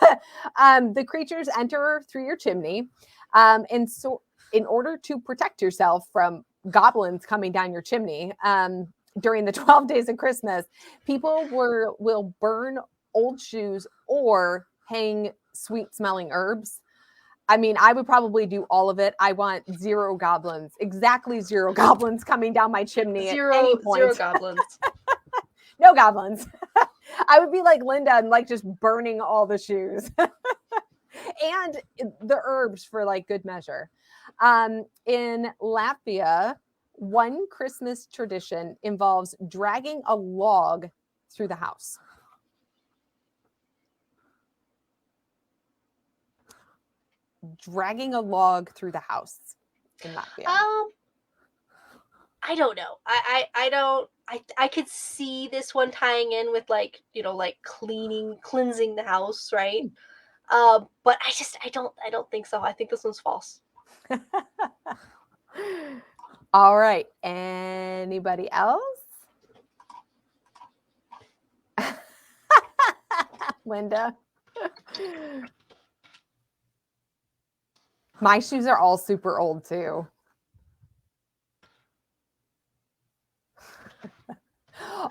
The creatures enter through your chimney. And so in order to protect yourself from goblins coming down your chimney, during the 12 days of Christmas, people will burn old shoes or hang sweet smelling herbs. I mean, I would probably do all of it. I want zero goblins, exactly zero goblins coming down my chimney at any point. Zero goblins. No goblins. I would be like Linda and like just burning all the shoes and the herbs for like good measure. In Latvia, one Christmas tradition involves dragging a log through the house. Dragging a log through the house in Latvia. I don't know. I don't. I could see this one tying in with like, you know, like cleansing the house, right? But I don't think so. I think this one's false. All right. Anybody else? Linda. My shoes are all super old too.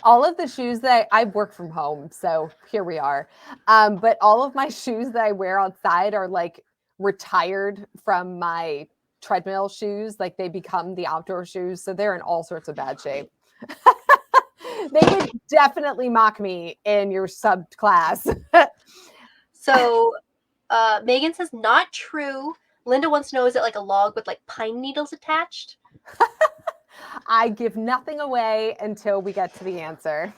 All of the shoes that I work from home, so here we are. But all of my shoes that I wear outside are like retired from my treadmill shoes. Like they become the outdoor shoes, so they're in all sorts of bad shape. They would definitely mock me in your sub class. So Megan says not true. Linda wants to know, is it like a log with like pine needles attached? I give nothing away until we get to the answer.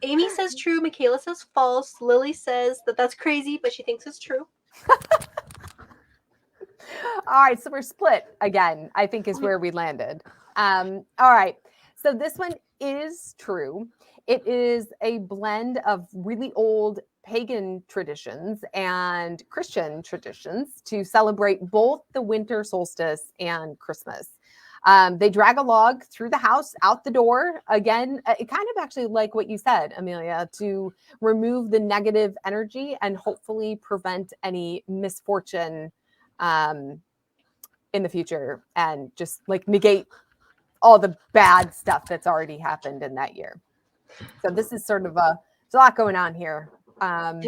Amy says true. Michaela says false. Lily says that that's crazy, but she thinks it's true. All right, so we're split again, I think is where we landed. All right, so this one is true. It is a blend of really old pagan traditions and Christian traditions to celebrate both the winter solstice and Christmas. They drag a log through the house, out the door. Again, it kind of actually like what you said, Amelia, to remove the negative energy and hopefully prevent any misfortune in the future and just like negate all the bad stuff that's already happened in that year. So this is sort of there's a lot going on here. I'm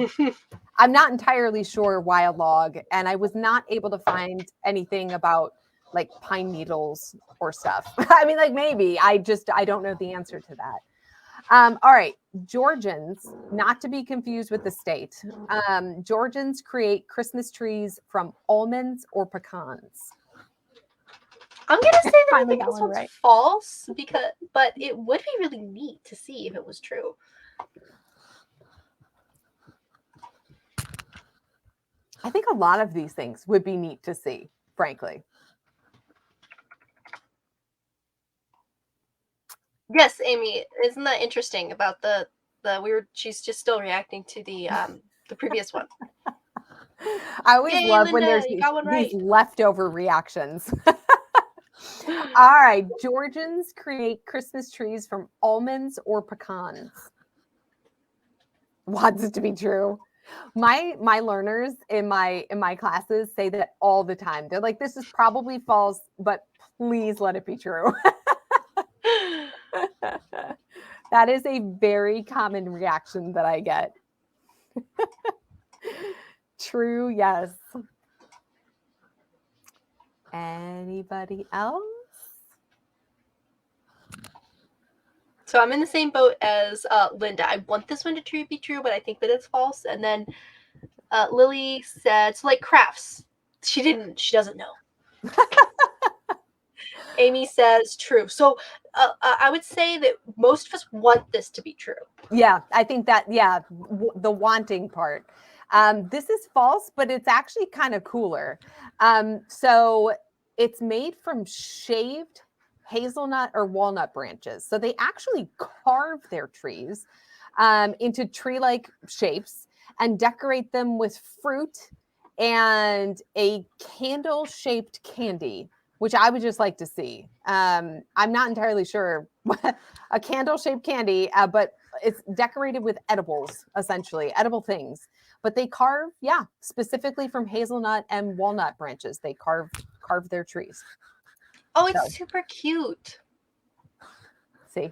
not entirely sure why a log, and I was not able to find anything about like pine needles or stuff. I mean, like maybe I don't know the answer to that. All right, Georgians, not to be confused with the state. Georgians create Christmas trees from almonds or pecans. I'm gonna say that I Finally think got this one one's right. false but it would be really neat to see if it was true. I think a lot of these things would be neat to see, frankly. Yes, Amy, isn't that interesting about the weird? She's just still reacting to the previous one. I always Yay, love when Linda, there's you got one these right. leftover reactions. All right, Georgians create Christmas trees from almonds or pecans. Wants it to be true. My learners in my classes say that all the time. They're like, this is probably false, but please let it be true. That is a very common reaction that I get. True, yes. Anybody else? So I'm in the same boat as Linda. I want this one to be true, but I think that it's false. And then Lily said, so like crafts. She doesn't know. Amy says true. So I would say that most of us want this to be true. Yeah, I think that, yeah, the wanting part. This is false, but it's actually kind of cooler. So it's made from shaved hazelnut or walnut branches. So they actually carve their trees into tree-like shapes and decorate them with fruit and a candle-shaped candy, which I would just like to see. I'm not entirely sure a candle-shaped candy, but it's decorated with edibles, essentially edible things. But they carve, yeah, specifically from hazelnut and walnut branches. They carve their trees. Oh, it's super cute. See.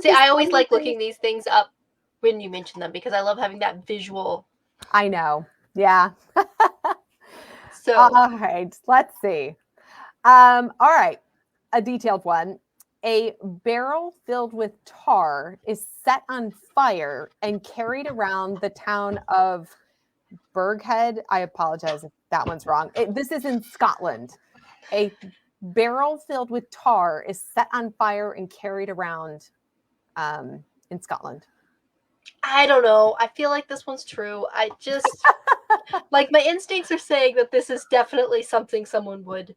See, I always like looking these things up when you mention them because I love having that visual. I know. Yeah. So all right, let's see. All right, a detailed one. A barrel filled with tar is set on fire and carried around the town of Burghead. I apologize if that one's wrong. This is in Scotland. A barrel filled with tar is set on fire and carried around in Scotland. I don't know. I feel like this one's true. I just like my instincts are saying that this is definitely something someone would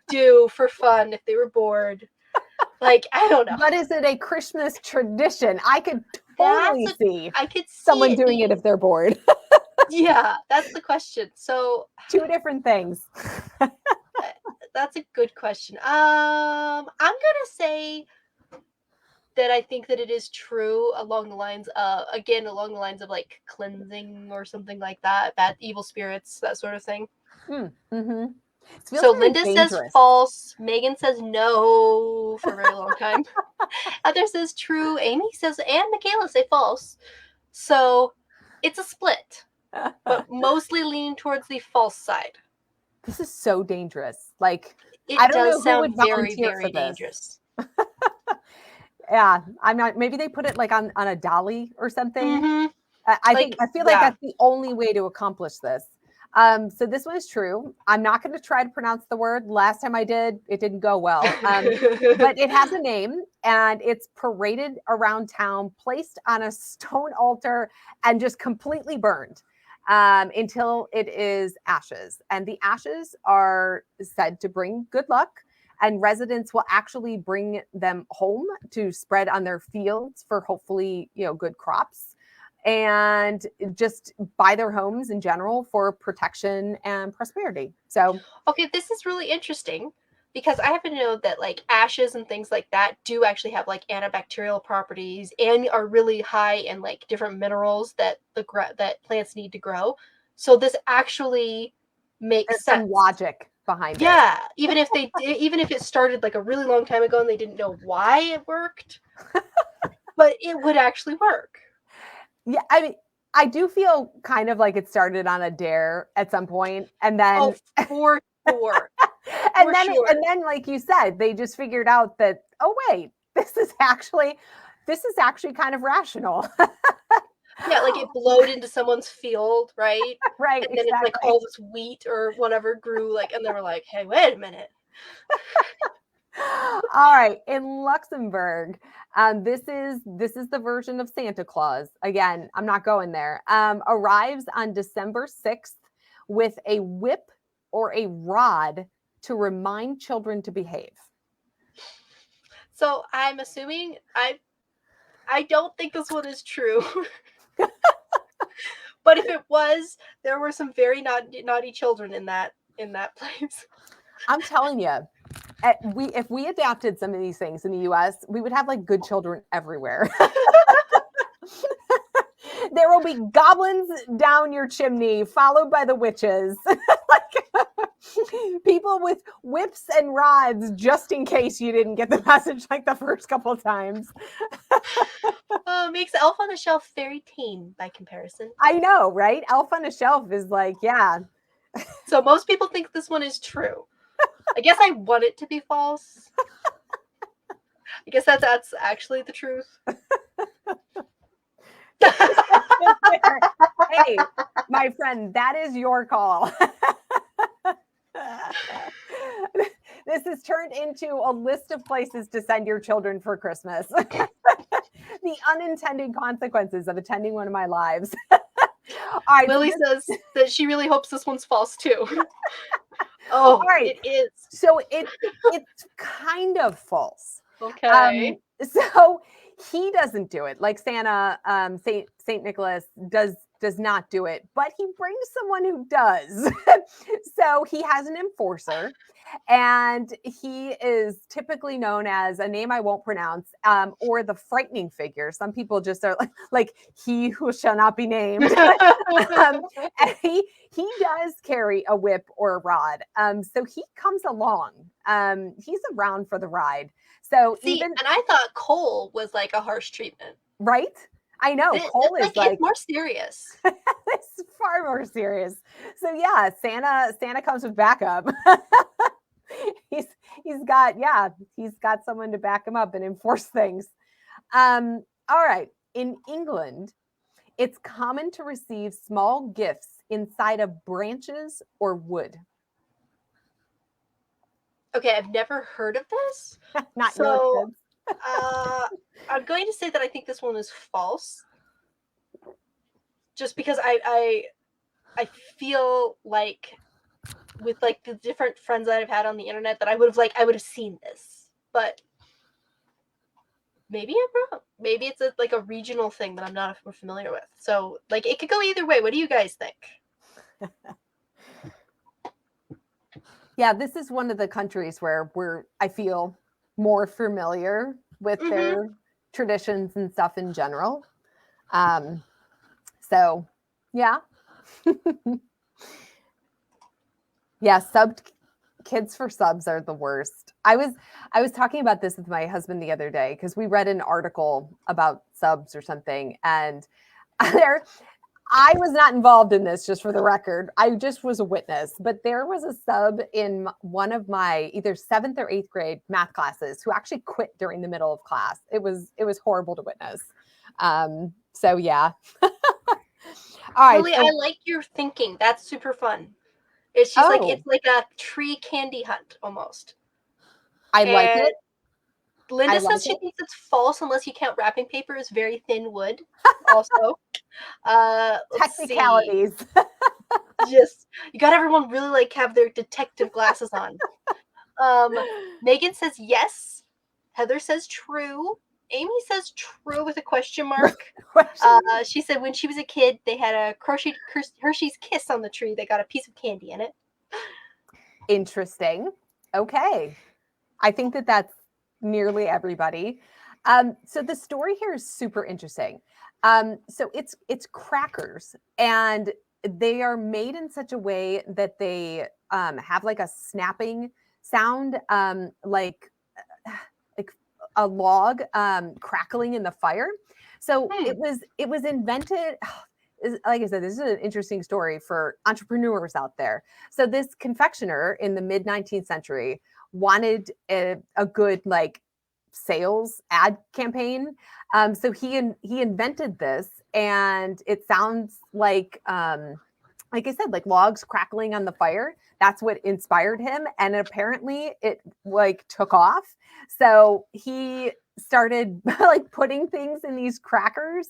do for fun if they were bored. Like, I don't know. But is it a Christmas tradition? I could totally see I could see someone doing it if they're bored. Yeah, that's the question. So two different things. that's a good question. I'm gonna say that I think that it is true along the lines of like cleansing or something like that, bad evil spirits, that sort of thing. Mm-hmm. So Linda says false, Megan says no for a very long time. Heather says true, Amy says, and Michaela say false. So it's a split, but mostly leaning towards the false side. This is so dangerous. Like, I don't know who would volunteer very, very dangerous. Yeah, I'm not. Maybe they put it like on a dolly or something. Mm-hmm. I feel like that's the only way to accomplish this. So this one is true. I'm not going to try to pronounce the word. Last time I did, it didn't go well. But it has a name, and it's paraded around town, placed on a stone altar, and just completely burned until it is ashes. And the ashes are said to bring good luck. And residents will actually bring them home to spread on their fields for hopefully, good crops, and just buy their homes in general for protection and prosperity. So, okay, this is really interesting because I happen to know that like ashes and things like that do actually have like antibacterial properties and are really high in like different minerals that that plants need to grow. So this actually makes There's some sense. logic behind it. Yeah, even if it started like a really long time ago and they didn't know why it worked, but it would actually work. Yeah, I mean, I do feel kind of like it started on a dare at some point, and then Oh, for sure. and For then sure. and then like you said, they just figured out that, oh wait, this is actually kind of rational. Yeah, like it blowed into someone's field, right? Right, And then it's like exactly. all this wheat or whatever grew like and they were like, "Hey, wait a minute." All right, in Luxembourg, this is the version of Santa Claus. Again, I'm not going there. Arrives on December 6th with a whip or a rod to remind children to behave. So I'm assuming I don't think this one is true. But if it was, there were some very naughty children in that place. I'm telling you, we if we adapted some of these things in the U.S., we would have like good children everywhere. There will be goblins down your chimney, followed by the witches. Like people with whips and rods, just in case you didn't get the message like the first couple times. Makes Elf on the Shelf very tame by comparison. I know, right? Elf on a Shelf is like, yeah. So most people think this one is true. I guess I want it to be false. I guess that's actually the truth. Hey, my friend, that is your call. This has turned into a list of places to send your children for Christmas. The unintended consequences of attending one of my lives. All right. Lily says that she really hopes this one's false too. Oh, All right. it is. So it's kind of false. Okay. So he doesn't do it like Santa. Saint Nicholas does not do it, but he brings someone who does. So he has an enforcer, and he is typically known as a name I won't pronounce, or the frightening figure. Some people just are like he who shall not be named. And he does carry a whip or a rod. So he comes along. He's around for the ride. So See, even and I thought Cole was like a harsh treatment. right, I know Cole is It's like more serious. it's far more serious. So yeah, Santa comes with backup. he's he's got someone to back him up and enforce things. All right, in England, it's common to receive small gifts inside of branches or wood. Okay, I've never heard of this. Not your So kids. uh I'm going to say that I think this one is false. Just because I feel like with like the different friends that I've had on the internet that I would have seen this. But maybe I'm wrong. Maybe it's like a regional thing that I'm not familiar with. So like it could go either way. What do you guys think? Yeah, this is one of the countries where I feel more familiar with their traditions and stuff in general. So yeah. Yeah, kids for subs are the worst. I was talking about this with my husband the other day because we read an article about subs or something, and there I was not involved in this, just for the record. I just was a witness. But there was a sub in one of my either 7th or 8th grade math classes who actually quit during the middle of class. It was horrible to witness. So yeah. All right. Lily, I So like your thinking. That's super fun. She's like oh, it's like a tree candy hunt almost. I like And it. I Linda like says she it. thinks it's false unless you count wrapping paper as very thin wood. Also, let's see. Technicalities. Just you got everyone really like have their detective glasses on. Um, Megan says yes. Heather says true. Amy says true with a question mark. She said when she was a kid, they had a crocheted Hershey's Kiss on the tree that got a piece of candy in it. Interesting. Okay. I think that that's nearly everybody. So the story here is super interesting. So it's crackers, and they are made in such a way that they have like a snapping sound, like a log crackling in the fire. So Hmm. it was invented. Like I said, this is an interesting story for entrepreneurs out there. So this confectioner in the mid 19th century wanted a good like sales ad campaign. So he invented this, and it sounds like I said, like logs crackling on the fire. That's what inspired him. And apparently it like took off. So he started like putting things in these crackers.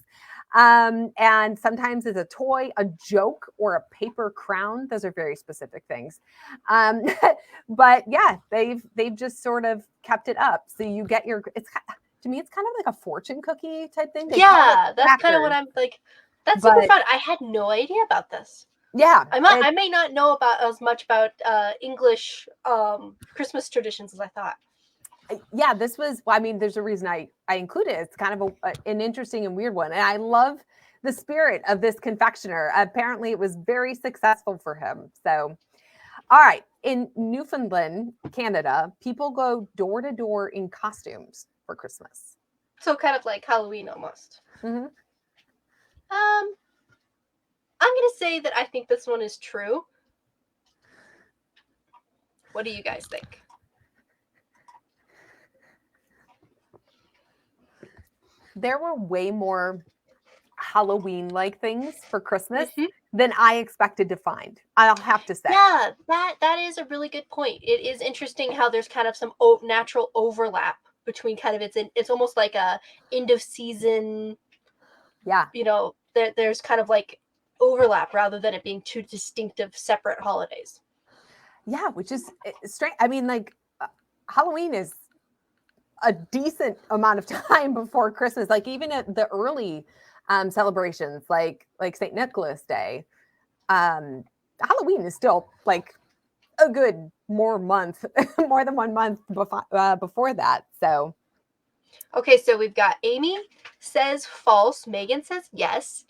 And sometimes it's a toy, a joke, or a paper crown. Those are very specific things. Um, but yeah, they've just sort of kept it up. So you get your to me, it's kind of like a fortune cookie type thing. They call it Yeah, that's kind of what crackers, I'm like. That's super but fun. I had no idea about this. yeah, I may not know about as much about English Christmas traditions as I thought. yeah, this was, well, I mean, there's a reason I included it. It's kind of an interesting and weird one. And I love the spirit of this confectioner. Apparently, it was very successful for him. So, all right. In Newfoundland, Canada, people go door to door in costumes for Christmas. So kind of like Halloween almost. Hmm. Um, I'm gonna say that I think this one is true. What do you guys think? There were way more Halloween like things for Christmas Mm-hmm. than I expected to find. I'll have to say. Yeah, that is a really good point. It is interesting how there's kind of some natural overlap between kind of it's almost like a end of season. Yeah. There's kind of like overlap rather than it being two distinctive separate holidays. Yeah, which is strange. I mean, like Halloween is a decent amount of time before Christmas. Like even at the early celebrations, like St. Nicholas Day, Halloween is still like a good more month, more than 1 month before that. So Okay, so we've got Amy says false, Megan says yes,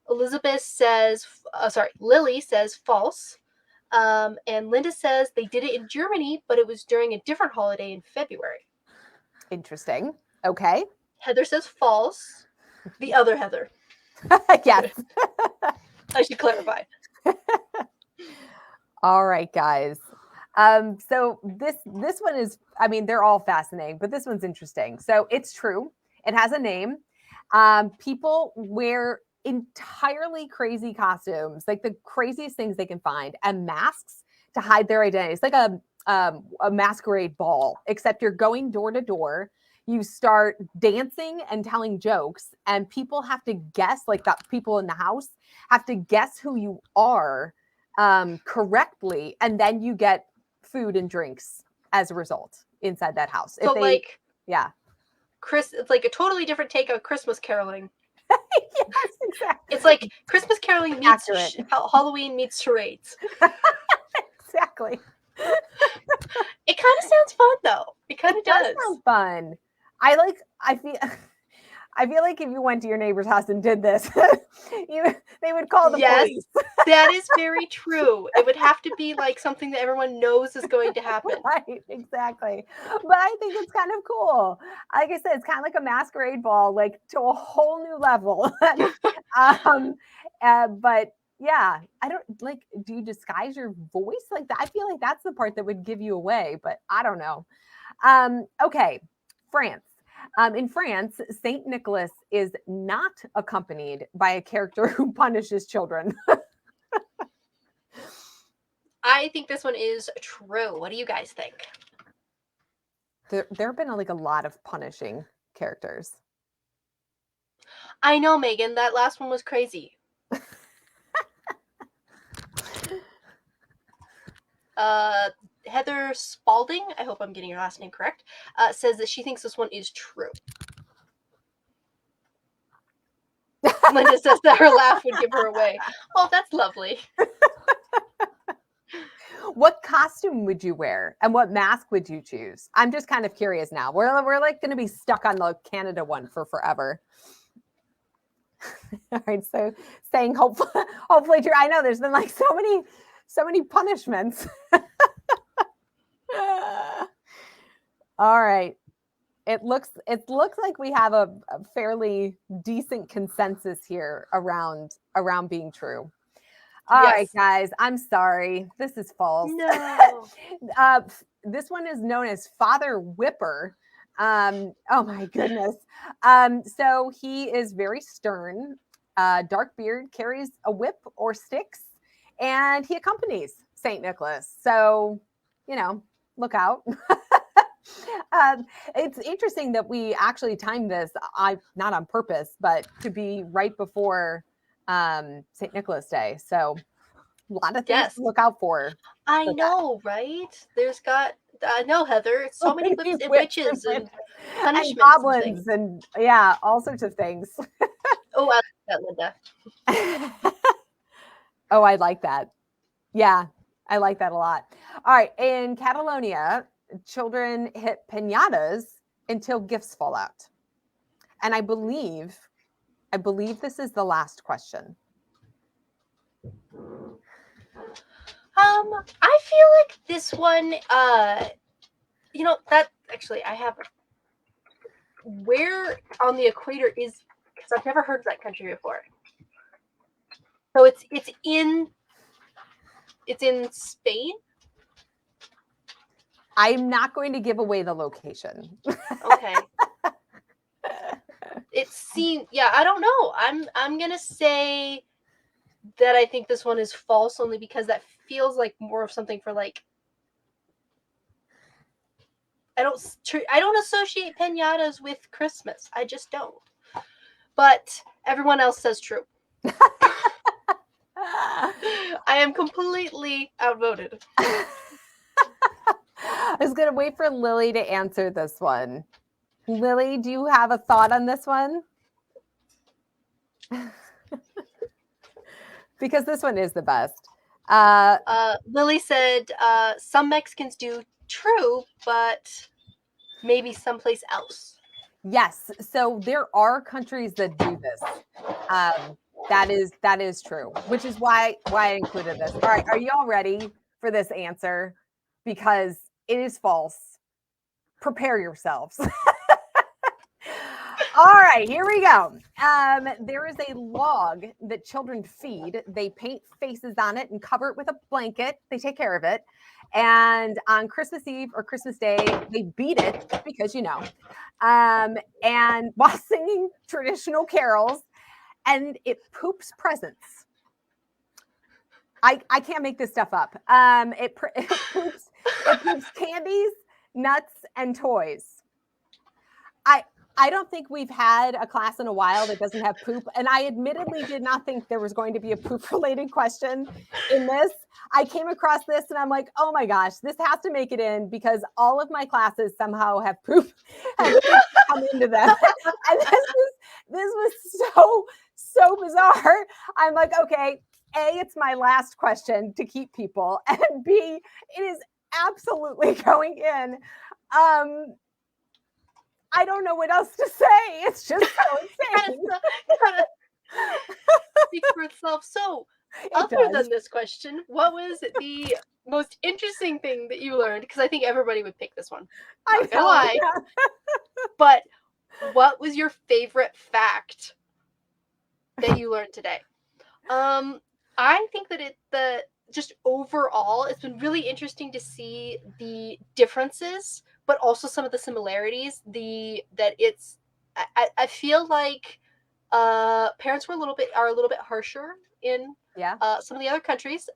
Elizabeth says sorry, Lily says false. And Linda says they did it in Germany, but it was during a different holiday in February. interesting. Okay. Heather says false. The other Heather. Yes. I should clarify. All right, guys. So this one is, I mean, they're all fascinating, but this one's interesting. So it's true. It has a name. People wear entirely crazy costumes, like the craziest things they can find, and masks to hide their identity. It's like a masquerade ball, except you're going door to door. You start dancing and telling jokes, and people have to guess, like the people in the house have to guess who you are correctly, and then you get food and drinks as a result inside that house. If So they, like yeah, it's like a totally different take on Christmas caroling. yes, exactly, It's like Christmas caroling meets accurate, Halloween meets charades. exactly. It kind of sounds fun though. It kind It of does does. sound fun. I feel. I feel like if you went to your neighbor's house and did this, they would call the Yes, police. that is very true. It would have to be like something that everyone knows is going to happen. Right, exactly. But I think it's kind of cool. Like I said, it's kind of like a masquerade ball, like to a whole new level. um, but yeah, I don't like. Do you disguise your voice like that? I feel like that's the part that would give you away, but I don't know. Okay, France. In France, Saint Nicholas is not accompanied by a character who punishes children. I think this one is true. What do you guys think? There have been like a lot of punishing characters. I know, Megan, that last one was crazy. Heather Spalding, I hope I'm getting your last name correct, says that she thinks this one is true. Linda says that her laugh would give her away. Oh, that's lovely. What costume would you wear and what mask would you choose? I'm just kind of curious now. We're like going to be stuck on the Canada one for forever. All right, so saying hopefully true. I know there's been like so many punishments. All right. It looks like we have a fairly decent consensus here around being true. All right, Yes. guys, I'm sorry. This is false. No. This one is known as Father Whipper. Oh my goodness. So he is very stern, dark beard, carries a whip or sticks, and he accompanies Saint Nicholas. So, look out. It's interesting that we actually timed this, I not on purpose, but to be right before St. Nicholas Day. So a lot of things Yes. to look out for. I that. know, right? I know, Heather. So many whips and Whips and witches and witches and punishments and things. goblins and yeah, all sorts of things. Oh, I like that, Linda. Oh, I like that. Yeah, I like that a lot. All right, in Catalonia, children hit piñatas until gifts fall out. And I believe this is the last question. I feel like this one, that actually I have where on the equator is, because I've never heard of that country before. So it's in Spain. I'm not going to give away the location. Okay. It seems, yeah, I don't know. I'm gonna say that I think this one is false, only because that feels like more of something for like, I don't associate piñatas with Christmas. I just don't. But everyone else says true. I am completely outvoted. I was going to wait for Lily to answer this one. Lily, do you have a thought on this one? Because this one is the best. Lily said some Mexicans do true, but maybe someplace else. Yes. So there are countries that do this. That is true, which is why I included this. All right, are you all ready for this answer? Because it is false. Prepare yourselves. All right, here we go. There is a log that children feed. They paint faces on it and cover it with a blanket. They take care of it. And on Christmas Eve or Christmas Day, they beat it because, and while singing traditional carols, and it poops presents. I can't make this stuff up. It poops candies, nuts, and toys. I don't think we've had a class in a while that doesn't have poop. And I admittedly did not think there was going to be a poop related question in this. I came across this and I'm like, oh my gosh, this has to make it in because all of my classes somehow have poop come into them. And this was so bizarre. I'm like, okay, A, it's my last question to keep people. And B, it is absolutely going in. I don't know what else to say. It's just so insane. Speaks for itself. So, other than this question, what was the most interesting thing that you learned? Because I think everybody would pick this one. Not gonna lie. But what was your favorite fact that you learned today? I think that just overall, it's been really interesting to see the differences, but also some of the similarities. I feel like parents are a little bit harsher in some of the other countries.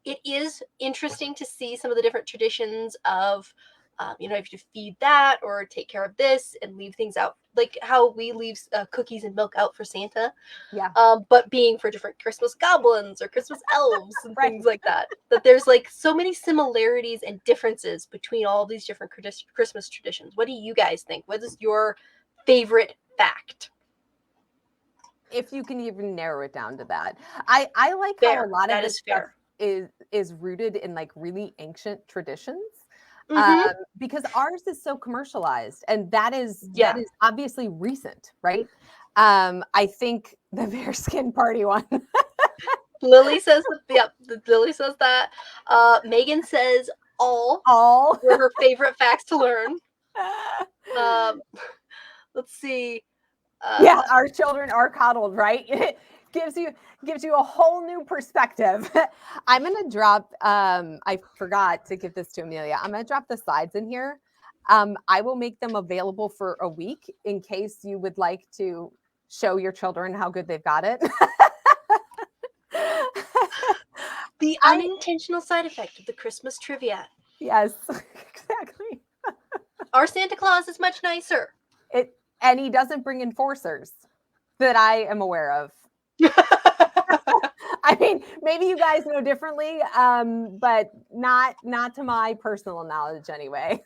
It is interesting to see some of the different traditions of, if you feed that or take care of this and leave things out, like how we leave cookies and milk out for Santa. Yeah. But being for different Christmas goblins or Christmas elves and things like that. That there's like so many similarities and differences between all these different Christmas traditions. What do you guys think? What is your favorite fact? If you can even narrow it down to that. I like how a lot of this stuff is rooted in like really ancient traditions. Because ours is so commercialized and that is obviously recent, right? I think the bearskin party one. Lily says, yep, Lily says that. Megan says all All. were her favorite facts to learn. Let's see. Yeah, our children are coddled, right? It gives you a whole new perspective. I'm gonna drop. I forgot to give this to Amelia. I'm gonna drop the slides in here. I will make them available for a week in case you would like to show your children how good they've got it. The unintentional side effect of the Christmas trivia. Yes, exactly. Our Santa Claus is much nicer. And he doesn't bring enforcers that I am aware of. I mean, maybe you guys know differently, but not to my personal knowledge anyway.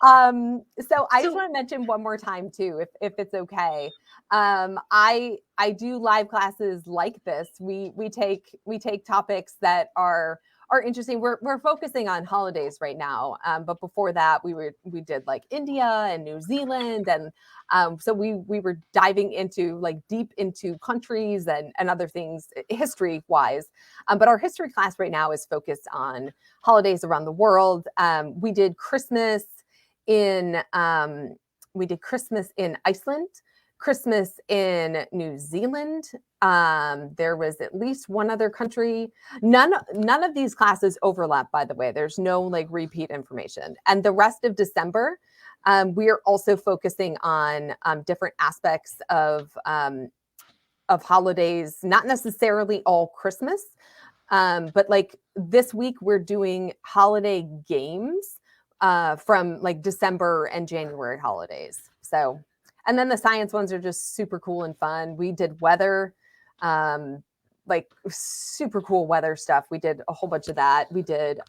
So I just want to mention one more time too, if it's okay. I do live classes like this. We take topics that are interesting. We're focusing on holidays right now, but before that we did like India and New Zealand, and so we were diving into like deep into countries and other things history wise. But our history class right now is focused on holidays around the world. We did Christmas in Iceland, Christmas in New Zealand. There was at least one other country. None of these classes overlap, by the way. There's no like repeat information. And the rest of December, we are also focusing on different aspects of holidays, not necessarily all Christmas, but like this week we're doing holiday games from like December and January holidays. So, and then the science ones are just super cool and fun. We did weather, like super cool weather stuff. We did a whole bunch of that. We did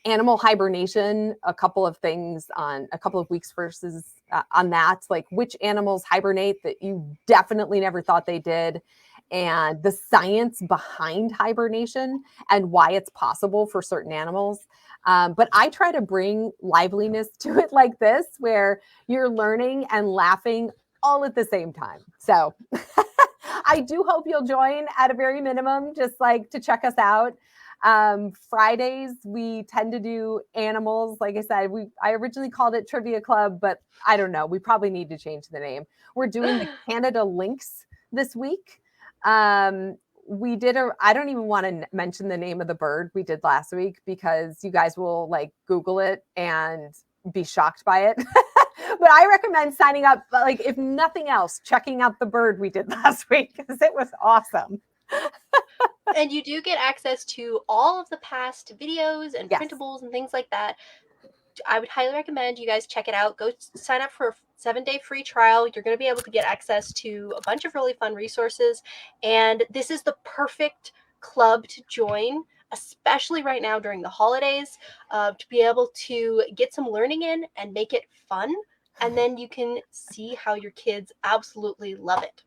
animal hibernation, a couple of things on a couple of weeks versus on that, like which animals hibernate that you definitely never thought they did, and the science behind hibernation and why it's possible for certain animals. But I try to bring liveliness to it like this, where you're learning and laughing all at the same time. So I do hope you'll join at a very minimum, just like to check us out. Fridays, we tend to do animals. Like I said, I originally called it Trivia Club, but I don't know. We probably need to change the name. We're doing the Canada Lynx this week. We did I don't even want to mention the name of the bird we did last week because you guys will like Google it and be shocked by it. But I recommend signing up, like if nothing else, checking out the bird we did last week because it was awesome. And you do get access to all of the past videos and printables and things like that. I would highly recommend you guys check it out. Go sign up for a 7-day free trial. You're going to be able to get access to a bunch of really fun resources. And this is the perfect club to join, especially right now during the holidays, to be able to get some learning in and make it fun. And then you can see how your kids absolutely love it.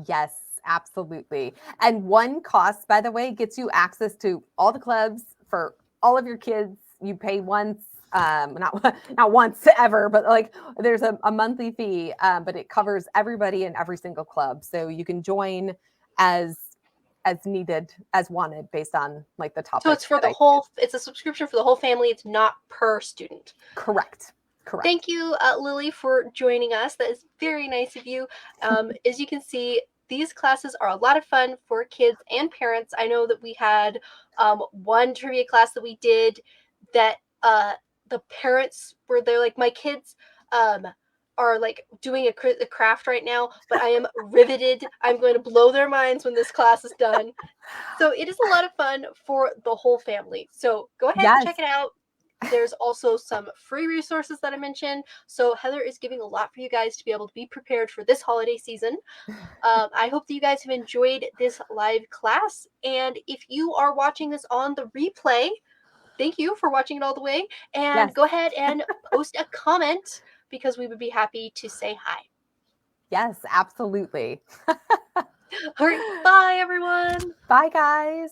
Yes, absolutely. And one cost, by the way, gets you access to all the clubs for all of your kids. You pay once, not once ever, but like there's a monthly fee, but it covers everybody in every single club. So you can join as needed, as wanted, based on like the topic. So it's for the whole. It's a subscription for the whole family. It's not per student. Correct. Thank you, Lily, for joining us. That is very nice of you. As you can see, these classes are a lot of fun for kids and parents. I know that we had one trivia class that we did that the parents were there, like my kids are like doing a craft right now, but I am riveted. I'm going to blow their minds when this class is done. So it is a lot of fun for the whole family. So go ahead and check it out. There's also some free resources that I mentioned. So Heather is giving a lot for you guys to be able to be prepared for this holiday season. I hope that you guys have enjoyed this live class. And if you are watching this on the replay, thank you for watching it all the way. And go ahead and post a comment because we would be happy to say hi. Yes, absolutely. All right. Bye, everyone. Bye, guys.